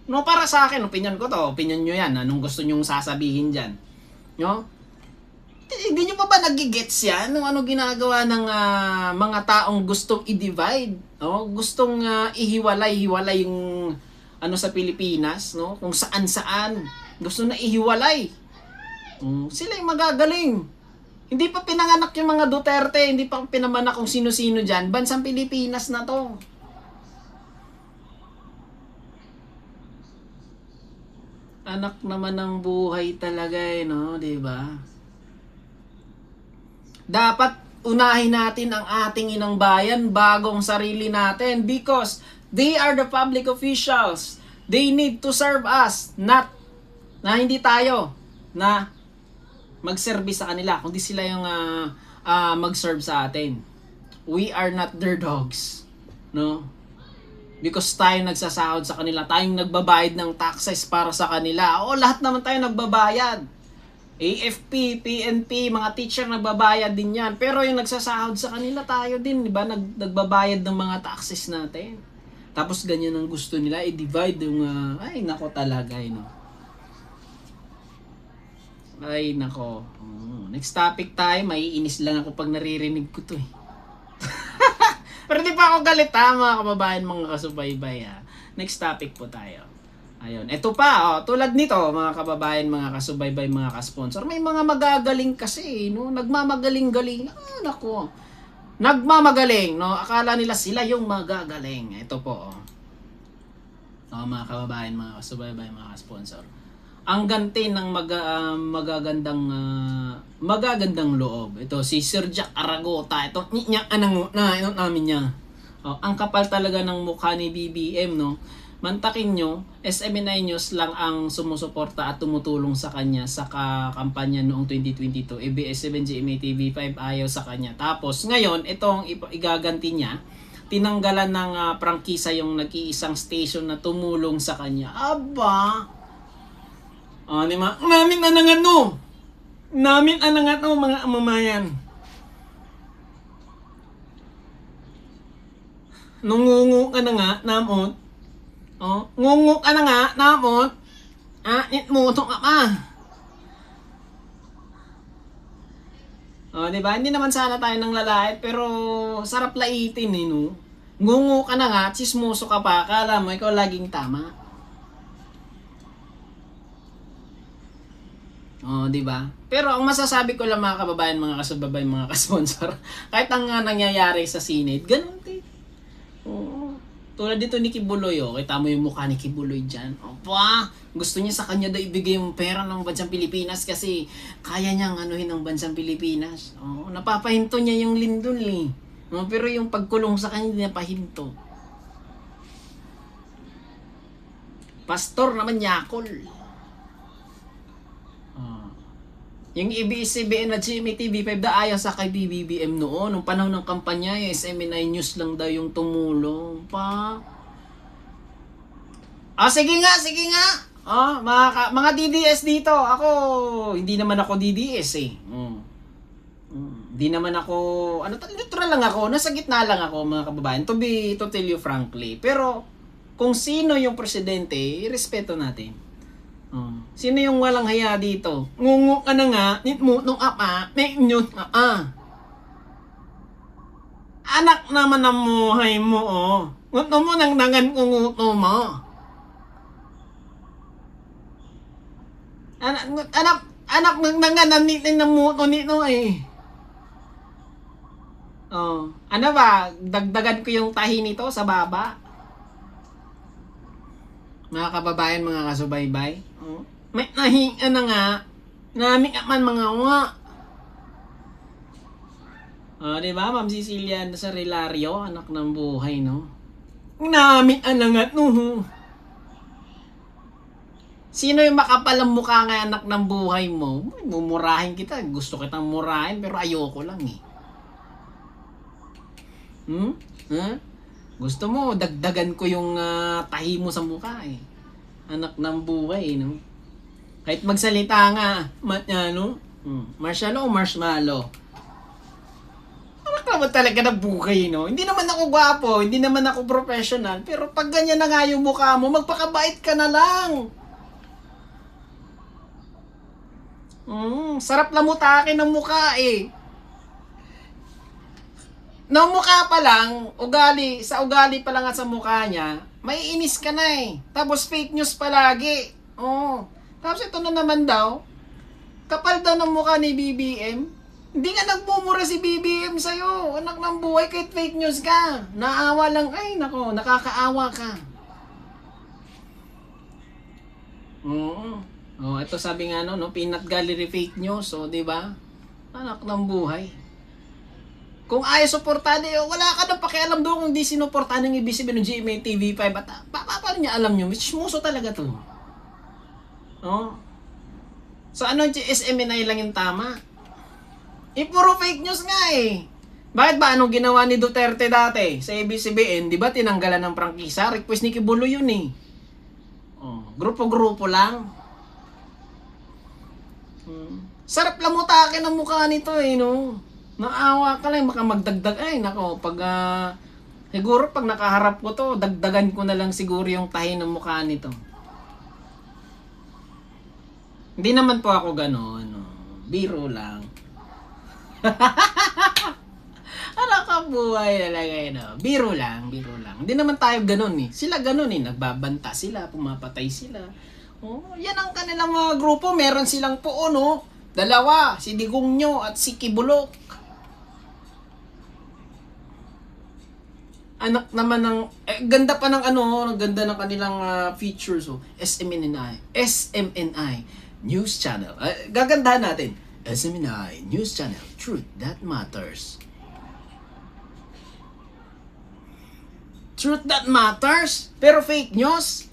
No, para sa akin, opinion ko to, opinion nyo yan, anong gusto nyong sasabihin dyan. No? Hindi nyo ba nagigets yan? Ano ginagawa ng mga taong gustong i-divide? No? Gustong ihiwalay yung ano sa Pilipinas, no? Kung saan-saan. Gusto na ihiwalay. Sila yung magagaling. Hindi pa pinanganak yung mga Duterte, hindi pa pinamanak kung sino-sino dyan. Bansang Pilipinas na to. Anak naman ng buhay talaga no? Diba? Dapat unahin natin ang ating inang bayan bago ang sarili natin because they are the public officials. They need to serve us, not na hindi tayo na mag-service sa kanila, kundi sila yung mag-serve sa atin. We are not their dogs. No? Because tayo nagsasahod sa kanila, tayong nagbabayad ng taxes para sa kanila. O, lahat naman tayo nagbabayad. AFP, PNP, mga teacher nagbabayad din yan. Pero yung nagsasahod sa kanila, tayo din, di ba? Nagbabayad ng mga taxes natin. Tapos ganyan ang gusto nila, i-divide yung, ay, nako talaga, no? Ay, nako. Next topic tayo, maiinis lang ako pag naririnig ko to Pero di pa ako galit mga kababayan, mga kasubaybay Next topic po tayo. Ayun. Ito pa, tulad nito, mga kababayan, mga kasubaybay, mga kasponsor. May mga magagaling kasi, no? Nagmamagaling-galing. Nako. Nagmamagaling, no? Akala nila sila yung magagaling. Ito po, mga kababayan, mga kasubaybay, mga kasponsor. Ang ganti ng magagandang loob. Ito, si Sir Jack Aragota. Ito, ito namin niya. Ang kapal talaga ng mukha ni BBM, no? Mantakin nyo, SMNI News lang ang sumusuporta at tumutulong sa kanya sa kampanya noong 2022. ABS-CBN, GMA TV5 ayaw sa kanya. Tapos ngayon, itong igaganti niya, tinanggalan ng prangkisa yung nag-iisang station na tumulong sa kanya. Aba! Namin anangan mga amamayan. Nungungo ka na nga, namot. Ngungok ka na nga, namot. Nitmuto ka pa. Diba? Hindi naman sana tayo ng lalait, pero sarap laitin no? Ngungok ka na nga, chismoso ka pa, akala mo ikaw laging tama. Diba? Pero ang masasabi ko lang mga kababayan, mga kasubabay, mga kasponsor, kahit ang nangyayari sa Senate, ganun din. Tulad dito ni Kibuloy, kita mo yung mukha ni Kibuloy dyan. Opa, gusto niya sa kanya daw ibigay yung pera ng bansang Pilipinas kasi kaya niyang anuhin ng bansang Pilipinas. Napapahinto niya yung lindol pero yung pagkulong sa kanya, hindi niya pahinto. Pastor naman yakol. Yung ABS-CBN na GMA TV5 ayaw sa kay BBM noon. Nung panahon ng kampanya, yung SMNI News lang daw yung tumulong pa. Sige nga. Mga DDS dito. Ako, hindi naman ako DDS Hindi naman ako, neutral lang ako. Nasa gitna lang ako mga kababayan. To tell you frankly. Pero, kung sino yung presidente, irespeto natin. Sino yung walang haya dito? Ngungo ka na nga, nitmo nung apa, nitnyot Anak naman ang muhay mo, Nguto mo nang dangan kung nguto mo. Anak nang dangan ang nitin ng muto nito Ano ba? Dagdagan ko yung tahi nito sa baba. Mga kababayan, mga kasubaybay. May nahinga na nga. Namin man mga nga. Diba, Ma'am Cecilia sa Relario, anak ng buhay, no? Namin na nga, no? Sino yung makapal ang mukha nga anak ng buhay mo? Mumurahin kita. Gusto kitang murahin pero ayoko lang eh. Huh? Gusto mo, dagdagan ko yung tahi mo sa mukha eh. Anak ng buhay, no? Kahit magsalita nga, marshmallow o marshmallow? Anak naman talaga ng buhay, no? Hindi naman ako gwapo, hindi naman ako professional, pero pag ganyan na nga yung mukha mo, magpakabait ka na lang. Sarap lamutakin ng mukha eh. Nang mukha pa lang, sa ugali pa lang at sa mukha niya, maiinis ka na eh. Tapos fake news palagi. Tapos ito na naman daw, kapal daw ng mukha ni BBM. Hindi nga nagmumura si BBM sa'yo. Anak ng buhay, kahit fake news ka. Naawa lang, ay nako, nakakaawa ka. Ito sabi nga peanut gallery fake news, di ba? Anak ng buhay. Kung ayaw suportahan, wala ka nang pakialam doon kung di sinuportahan ng ibig sabihin ng GMA TV5 at paano niya alam nyo? Chismoso talaga to. So SMNI lang yung tama? Puro fake news nga eh. Bakit ba anong ginawa ni Duterte dati sa ABS-CBN? Di ba tinanggalan ng prangkisa? Request ni Kibulo yun eh. Grupo-grupo lang. Sarap lamutakin ang mukha nito eh, no? Naawa ka lang, baka magdagdag. Ay, nako, siguro pag nakaharap ko to, dagdagan ko na lang siguro yung tahi ng mukha nito. Hindi naman po ako gano'n, biro lang. Ano ka buhay talaga yun, biro lang. Hindi naman tayo gano'n eh. Sila gano'n eh, nagbabanta sila, pumapatay sila. Yan ang kanilang mga grupo, meron silang poon, dalawa, si Digongyo at si Kibulok. Anak naman ng ganda pa ng ganda ng kanilang features SMNI News Channel. Gagandahan natin. SMNI News Channel, Truth That Matters. Truth That Matters? Pero fake news?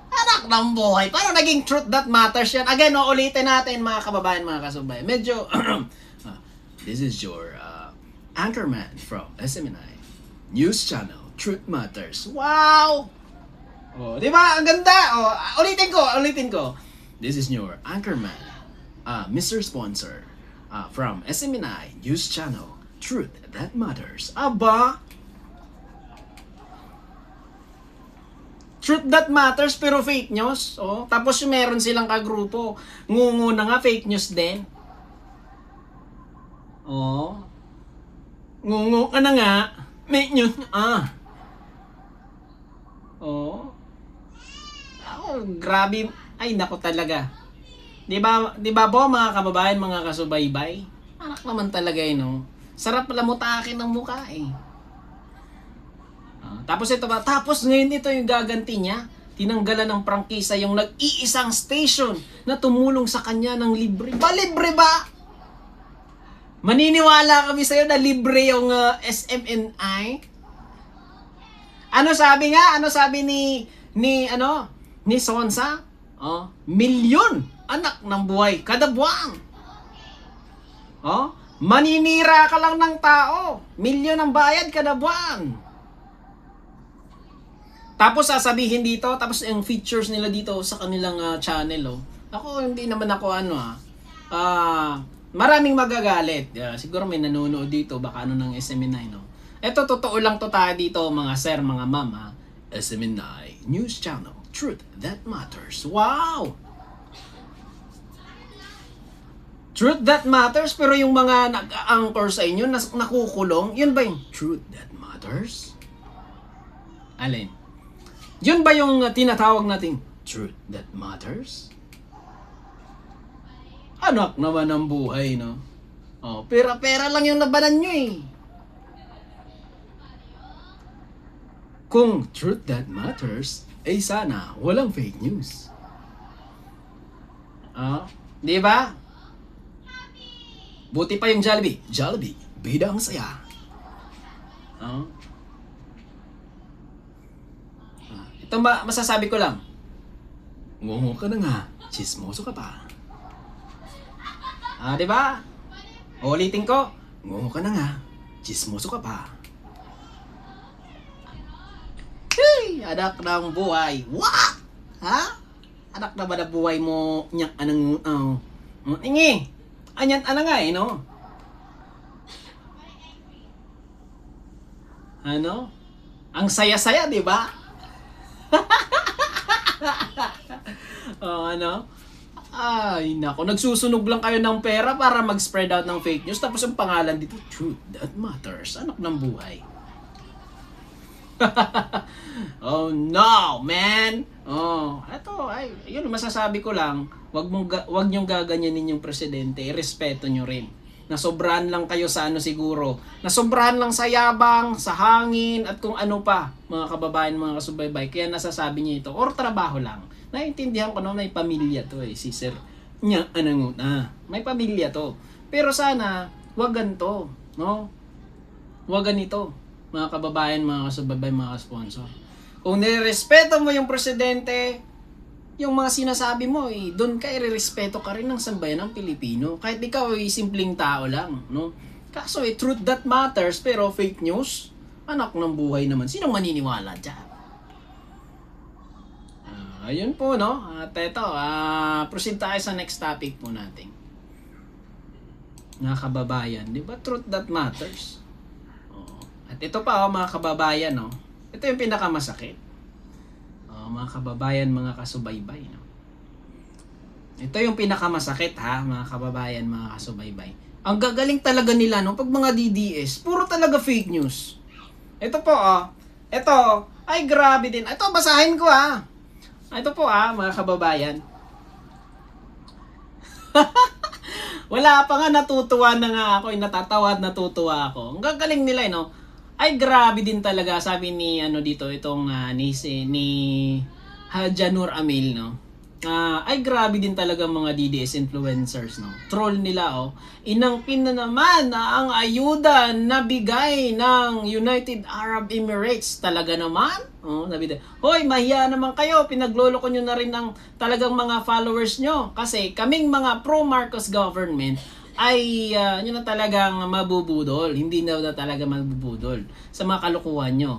Anak ng buhay. Paano naging Truth That Matters yan? Again, ulitin natin mga kababayan, mga kasubay. Medyo, this is your anchorman from SMNI News Channel, Truth Matters. Wow! Di ba? Ang ganda! Ulitin ko. This is your anchorman, Mr. Sponsor, from SMNI News Channel, Truth That Matters. Aba! Truth That Matters pero fake news. Tapos meron silang kagrupo. Ngungu na nga, fake news din. Ngungu ka na nga. Fake news. Grabe. Ay, nako talaga. Di ba po mga kababayan, mga kasubaybay? Anak naman talaga sarap lamutakin ng mukha eh. Tapos ito ba? Tapos ngayon ito yung gaganti niya. Tinanggalan ng prangkisa yung nag-iisang station na tumulong sa kanya ng libre. Libre ba? Maniniwala kami sa'yo na libre yung SMNI? Ano sabi nga? Ano sabi ni Sonsa? Milyon anak ng buhay kada buwan. Maninira ka lang ng tao. Milyon ang bayad kada buwan. Tapos sasabihin dito, tapos yung features nila dito sa kanilang channel, Ako, hindi naman ako maraming magagalit. Siguro may nanonood dito, baka ng SMNI, Ito, totoo lang to tayo dito, mga sir, mga ma'am, SMNI News Channel, Truth That Matters. Wow! Truth That Matters, pero yung mga nag-anchor sa inyo, nakukulong, yun ba yung Truth That Matters? Alin? Yun ba yung tinatawag nating Truth That Matters? Anak naman ng buhay, pera-pera lang yung labanan nyo eh. Kung Truth That Matters, sana walang fake news. Di ba? Buti pa yung Jollibee. Jollibee, bida ang saya. Ito ba, masasabi ko lang. Ngungo ka na nga, chismoso ka pa. Ah, di ba? Ulitin ko, ngungo ka na nga, chismoso ka pa. Hey, anak ng buhay. What? Ha? Anak na ba na buhay mo nyak anang ingi. Anyan ana nga no? Ano? Ang saya-saya, di ba? Ano? Ay, nako. Nagsusunog lang kayo ng pera para mag-spread out ng fake news. Tapos ang pangalan dito, Truth That Matters. Anak ng buhay. Oh no, man. Oh, eto ay yun masasabi ko lang, wag niyong gaganyanin yung presidente, irespeto niyo rin. Nasobrahan lang kayo sa ano siguro. Nasobrahan lang sa yabang, sa hangin at kung ano pa, mga kababayan, mga kasubaybay. Kaya nasasabi niyo ito or trabaho lang. Naiintindihan ko na may pamilya to si Sir. Nya ananguta. May pamilya to. Pero sana wag ganito, no? Wag ganito. Mga kababayan, mga kasubaybay, mga sponsor. Kung nirespeto mo yung presidente, yung mga sinasabi mo, doon ka irerespeto ka rin ng sambayan ng Pilipino. Kahit ikaw ay simpleng tao lang, no? Kaso truth that matters, pero fake news, anak ng buhay naman. Sinong maniniwala dyan? Ayun po, no? At ito, proceed tayo sa next topic po natin. Mga kababayan, di ba truth that matters? At ito pa mga kababayan, no? Ito yung pinakamasakit. Mga kababayan, mga kasubaybay, no? Ito yung pinakamasakit ha, mga kababayan, mga kasubaybay. Ang gagaling talaga nila, no? Pag mga DDS, puro talaga fake news. Ito po, ito, ay grabe din. Ito, basahin ko Ito po mga kababayan. Wala pa nga, natutuwa na nga ako, natatawa at natutuwa ako. Ang gagaling nila, no? Ay grabe din talaga, sabi ni dito itong ni Janur Amil, no. Ay grabe din talaga mga DDS influencers, no. Troll nila inangkin na naman na ang ayuda na bigay ng United Arab Emirates. Talaga naman? Sabi, hoy, mahiya naman kayo, pinagloloko nyo na rin ng talagang mga followers nyo kasi kaming mga pro-Marcos government ay yun na talagang mabubudol. Hindi na talaga mabubudol sa mga kalukuhan nyo.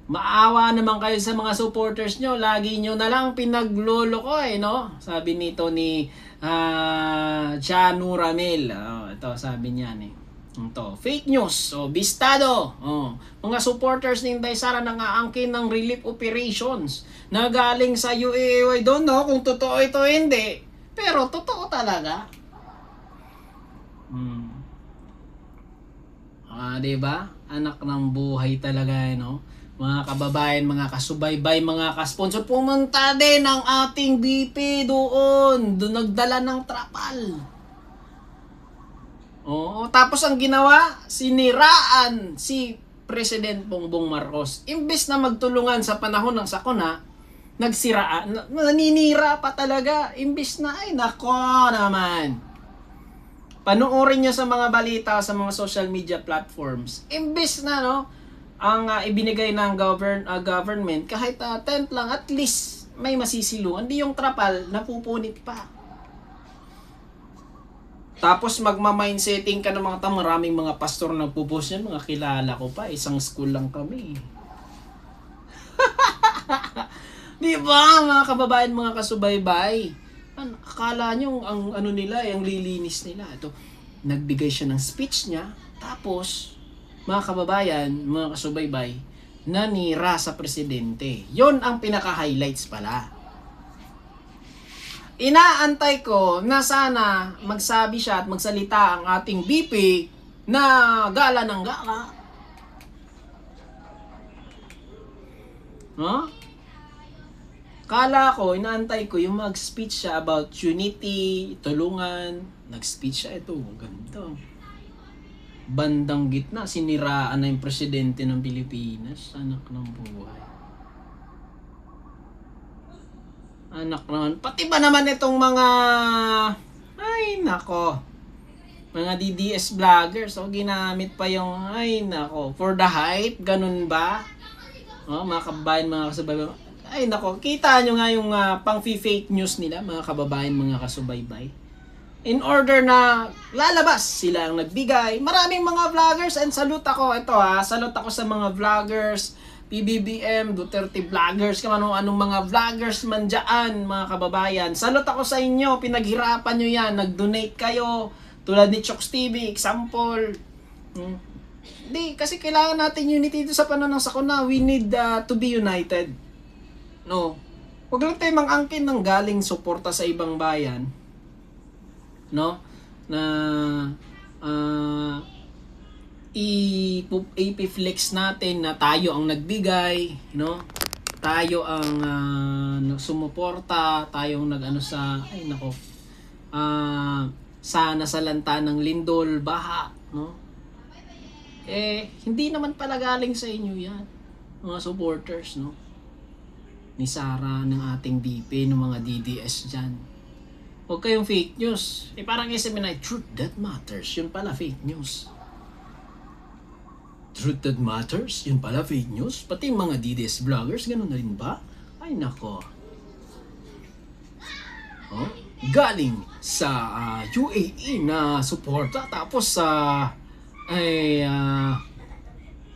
Maawa naman kayo sa mga supporters nyo. Lagi nyo na lang pinagloloko no? Sabi nito ni Janur Amil. Ito, sabi niya Ito, fake news. Bistado. Mga supporters ni Inday Sara nangaangkin ng relief operations na galing sa UAE. I don't know kung totoo ito hindi. Pero totoo talaga. Diba? Anak ng buhay talaga, no? Mga kababayan, mga kasubaybay, mga kasponsor, pumunta din ang ating BP doon. Doon nagdala ng trapal. Tapos ang ginawa, siniraan si President Bongbong Marcos. Imbes na magtulungan sa panahon ng sakuna, nagsiraan, naninira pa talaga. Imbes na, ay nako naman. Panoorin nyo sa mga balita sa mga social media platforms. Imbes na ang ibinigay ng government kahit tent lang, at least may masisiluan. Hindi yung trapal napupunit pa. Tapos magma-mindsetting ka ng mga maraming mga pastor na nagpo-post yan, mga kilala ko pa, isang school lang kami. Di ba mga kababayan, mga kasubaybay? Akala nyo ang nila, ang lilinis nila. Ito, nagbigay siya ng speech niya, tapos mga kababayan, mga kasubaybay, nanira sa presidente. Yon ang pinaka-highlights pala. Inaantay ko na sana magsabi siya at magsalita ang ating BP na gala ng gala. Kala ko, inaantay ko yung mag-speech siya about unity, tulungan. Nag-speech siya, ito, ganito. Bandang gitna, siniraan na yung presidente ng Pilipinas. Anak ng buhay. Anak naman. Pati ba naman itong mga, ay nako, mga DDS vloggers, ginamit pa yung, ay nako, for the hype, ganun ba? Mga kababayan, mga kasabay, Ay nako, kita nyo nga yung pang-fake news nila, mga kababayan, mga kasubaybay. In order na lalabas sila ang nagbigay. Maraming mga vloggers, and salute ako. Ito salute ako sa mga vloggers, PBBM, Duterte vloggers, anong mga vloggers man dyan, mga kababayan. Salute ako sa inyo, pinaghirapan nyo yan, nag-donate kayo, tulad ni Chokes TV, example. Hindi, kasi kailangan natin unity dito sa panahon ng sakuna. We need to be united. No? Huwag lang tayo mang-angkin ng galing suporta sa ibang bayan. No? Na ipiflex natin na tayo ang nagbigay, no? Tayo ang sumuporta, tayo ang nag-ano sa sana sa lanta ng lindol, baha, no? Hindi naman pala galing sa inyo yan, mga supporters, no? Ni Sara, ng ating DP, ng mga DDS dyan. Huwag kayong fake news. Parang SMNI, truth that matters. Yun pala fake news. Truth that matters? Yun pala fake news? Pati yung mga DDS vloggers, ganun na rin ba? Ay nako. Galing sa UAE na suporta, tapos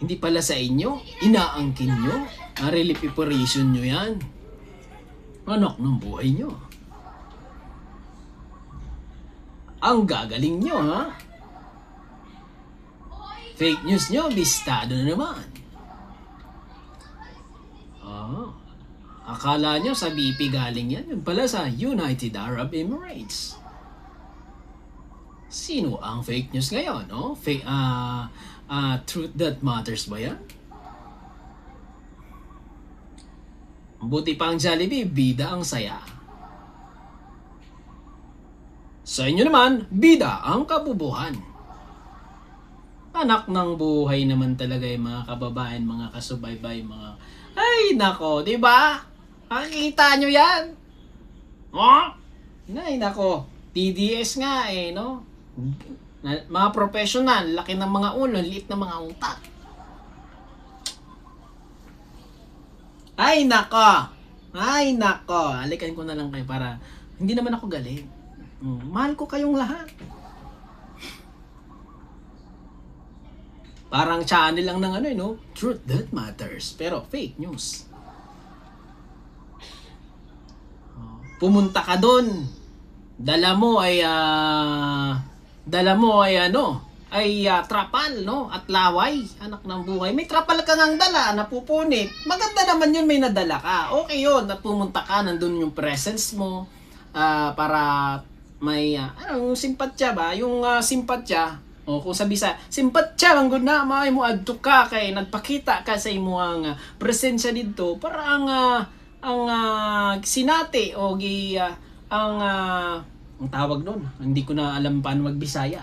hindi pala sa inyo, inaangkin nyo, relief operation nyo yan. Anak ng buhay nyo. Ang gagaling nyo, ha? Fake news nyo, bistado na naman. Akala nyo sa BP galing yan, yun pala sa United Arab Emirates. Sino ang fake news ngayon, no? Truth that matters ba yan? Buti pa ang Jollibee, bida ang saya. Sa inyo naman, bida ang kabubuhan. Anak ng buhay naman talaga yung mga kababayan, mga kasubaybay, mga... Ay, nako, di ba? Nakikita nyo yan? Ay, nako. TDS nga no? Mga professional, laki ng mga ulo, liit ng mga utak. Ay, nako. Ay, nako. Alikan ko na lang kayo para... Hindi naman ako galing. Mahal ko kayong lahat. Parang channel lang ng Truth that matters. Pero fake news. Pumunta ka doon. Dala mo ay trapal, no? At laway, anak ng buhay. May trapal ka ngang dala, napupunit. Maganda naman yun, may nadala ka. Okay yun, at pumunta ka, nandun yung presence mo. Para may simpatya ba? Yung simpatya, kung sabi sa simpatya, ang good na, may mo adto ka kay nagpakita ka sa imo ang presensya dito para ang sinati o ang tawag doon. Hindi ko na alam paano magbisaya.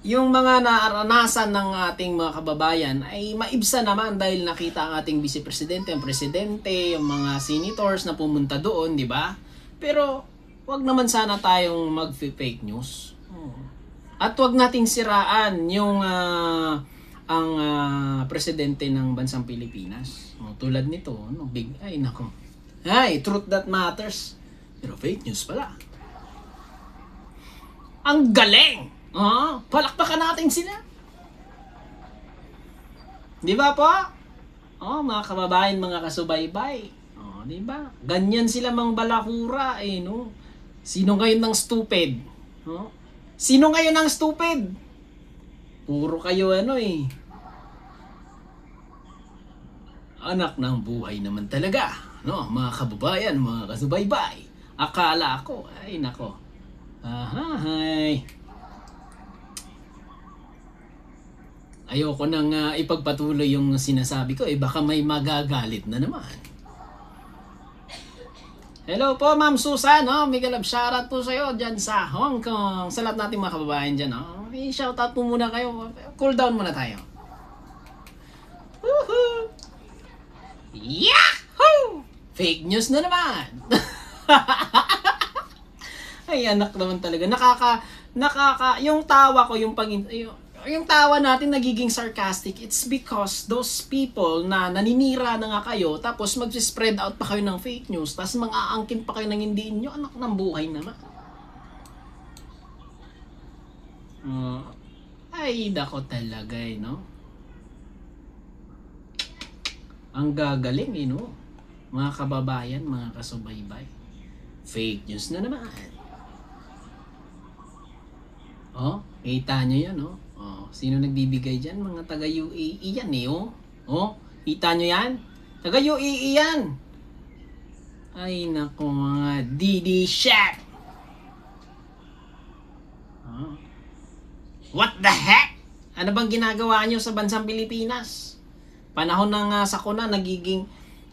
Yung mga naranasan ng ating mga kababayan ay maibsa naman dahil nakita ang ating vice presidente, ang presidente, yung mga senators na pumunta doon, di ba? Pero wag naman sana tayong mag-fake news. At wag nating siraan yung ang presidente ng bansang Pilipinas. Tulad nito, ay nako. Ay, truth that matters. Pero fake news pala. Ang galing! Palakpakan natin sila. Di ba po? Mga kababayan, mga kasubaybay. Di ba? Ganyan sila mang balakura, no? Sino ngayon ng stupid? Sino ngayon ng stupid? Puro kayo Anak ng buhay naman talaga, no? Mga kababayan, mga kasubaybay. Akala ko, ay nako. Ahay. Ayoko nang ipagpatuloy yung sinasabi ko, baka may magagalit na naman. Hello po, Ma'am Susan, Mega love shoutout po sa'yo dyan sa Hong Kong. Sa lahat natin mga kababayan dyan, shoutout po muna kayo. Cool down muna tayo. Woohoo! Yahoo! Fake news na naman. Ay, anak naman talaga. Yung tawa ko, yung yung tawa natin nagiging sarcastic, it's because those people na naninira na nga kayo, tapos mag-spread out pa kayo ng fake news, tapos mang-aangkin pa kayo ng hindi inyo, anak ng buhay naman. Ay, dako talaga no? Ang gagaling no? Mga kababayan, mga kasubaybay. Fake news na naman. Kita nyo yan, sino nagbibigay dyan? Mga taga-UAE yan, kita nyo yan? Taga-UAE yan! Ay, naku, mga DD Shack! What the heck? Ano bang ginagawa nyo sa bansang Pilipinas? Panahon ng sakuna,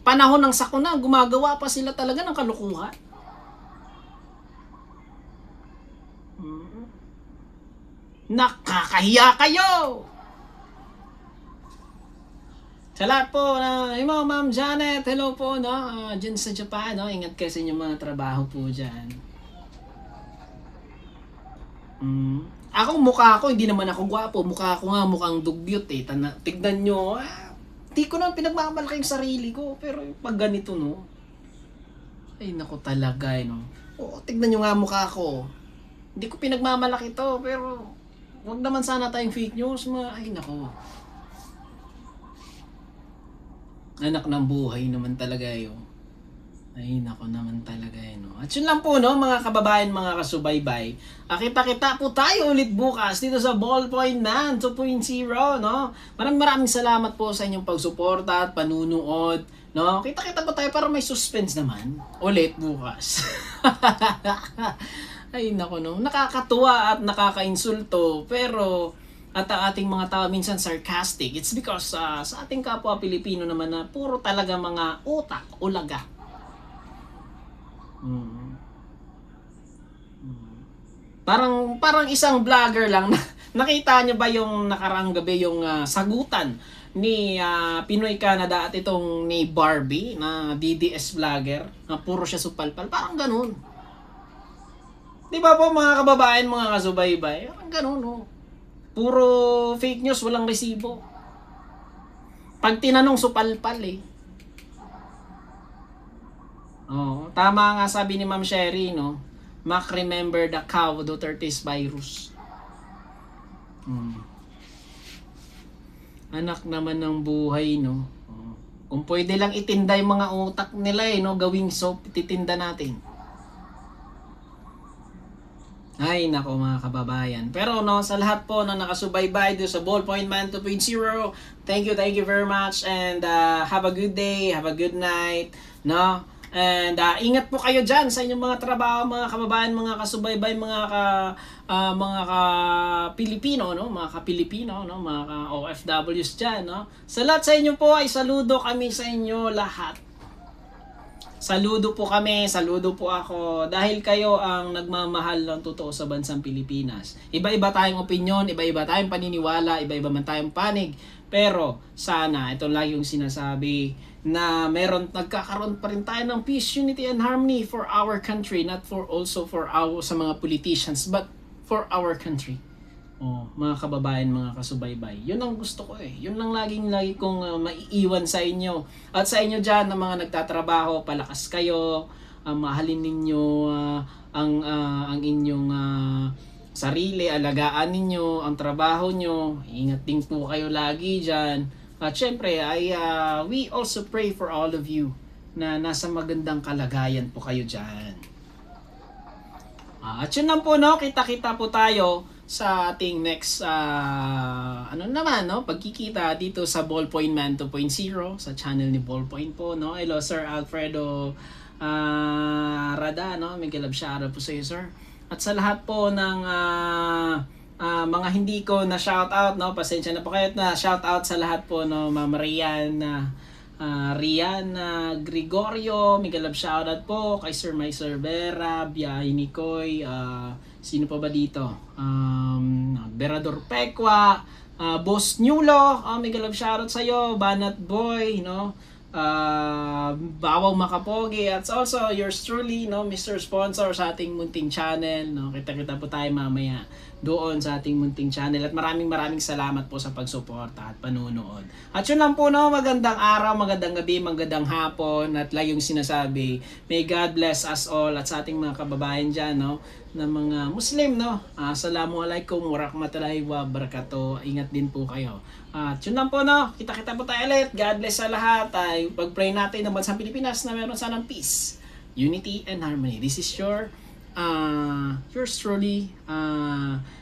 panahon ng sakuna, gumagawa pa sila talaga ng kalukuhan. Nakakahiya kayo! Sa lahat po na Ma'am Janet, hello po dyan sa Japan, ingat kayo sa inyong mga trabaho po dyan. Ako mukha ko, hindi naman ako gwapo, mukha ko nga mukhang dugyot tignan nyo, di ko na pinagmamalaki yung sarili ko, pero pag ganito ay naku talaga tignan nyo nga mukha ko, hindi ko pinagmamalaki to, pero wag naman sana tayong fake news, ay nako. Anak ng buhay naman talaga yun. Ay nako naman talaga At yun lang po mga kababayan, mga kasubaybay. Kita-kita po tayo ulit bukas dito sa Ballpoint Man 2.0 Maraming salamat po sa inyong pagsuporta at panunood. Kita-kita po tayo para may suspense naman ulit bukas. Ay nako nakakatuwa at nakakainsulto, pero at ang ating mga tao minsan sarcastic. It's because sa ating kapwa Pilipino naman na puro talaga mga utak o laga. Parang isang vlogger lang. Nakita niyo ba yung nakaraang gabi yung sagutan ni Pinoy Canada at itong ni Barbie na DDS vlogger na puro siya supalpal? Parang ganun. Di ba po mga kababayan, mga kasubaybay? Parang ganun Puro fake news, walang resibo. Pag tinanong supalpal tama nga sabi ni Ma'am Sherry Mac, remember the cow Duterte's virus. Anak naman ng buhay Kung pwede lang itinda yung mga utak nila gawing soap, titinda natin. Ay nako mga kababayan. Pero sa lahat po na nakasubaybay dito sa Ballpoint Man 2.0, thank you very much, and have a good day, have a good night, and ingat po kayo dyan sa inyong mga trabaho, mga kababayan, mga kasubaybay, mga Pilipino, mga ka-Pilipino, mga ka-OFWs dyan, Sa lahat sa inyo po ay saludo kami sa inyo lahat. Saludo po kami, saludo po ako, dahil kayo ang nagmamahal ng totoo sa bansang Pilipinas. Iba-iba tayong opinyon, iba-iba tayong paniniwala, iba-iba man tayong panig. Pero sana, ito lang yung sinasabi, na nagkakaroon pa rin tayo ng peace, unity, and harmony for our country, not for also for sa mga politicians, but for our country. Mga kababayan, mga kasubaybay, yun ang gusto ko yun lang lagi kong maiiwan sa inyo, at sa inyo dyan na mga nagtatrabaho, palakas kayo, mahalin ninyo ang inyong sarili, alagaan ninyo ang trabaho nyo, ingat din po kayo lagi dyan, at syempre we also pray for all of you na nasa magandang kalagayan po kayo dyan. At yun lang po kita-kita po tayo sa ating next pagkikita dito sa Ballpoint Man 2.0 sa channel ni Ballpoint po Hello Sir Alfredo Rada may love shoutout po sa iyo, sir. At sa lahat po ng mga hindi ko na shoutout pasensya na po kayo na shoutout sa lahat po Ma'am Rian Gregorio, mega love shoutout po kay Sir May Cervera, Biyahe Nicoy, sino pa ba dito? Berador Pekwa, Boss Nulo, mega love shoutout sa iyo, Banat Boy, Bawang Makapogi, at also yours truly, no, Mr. Sponsor sa ating munting channel, no. Kita-kita po tayo mamaya doon sa ating munting channel, at maraming salamat po sa pagsuporta at panunood. At yun lang po, no, magandang araw, magandang gabi, magandang hapon, at laging sinasabi, may God bless us all, at sa ating mga kababayan dyan, no, na mga Muslim, no, Assalamualaikum warahmatullahi wabarakatuh. Ingat din po kayo. At yun lang po, no, kita-kita po tayo ulit. God bless sa lahat. Pag-pray natin ng bansang Pilipinas na meron sanang peace, unity, and harmony. This is yours truly,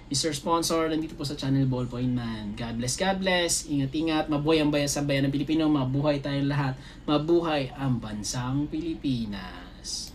Mr. Sponsor, nandito po sa channel Ballpoint Man. God bless, ingat-ingat, mabuhay ang bayan sa bayan ng Pilipino, mabuhay tayong lahat, mabuhay ang bansang Pilipinas.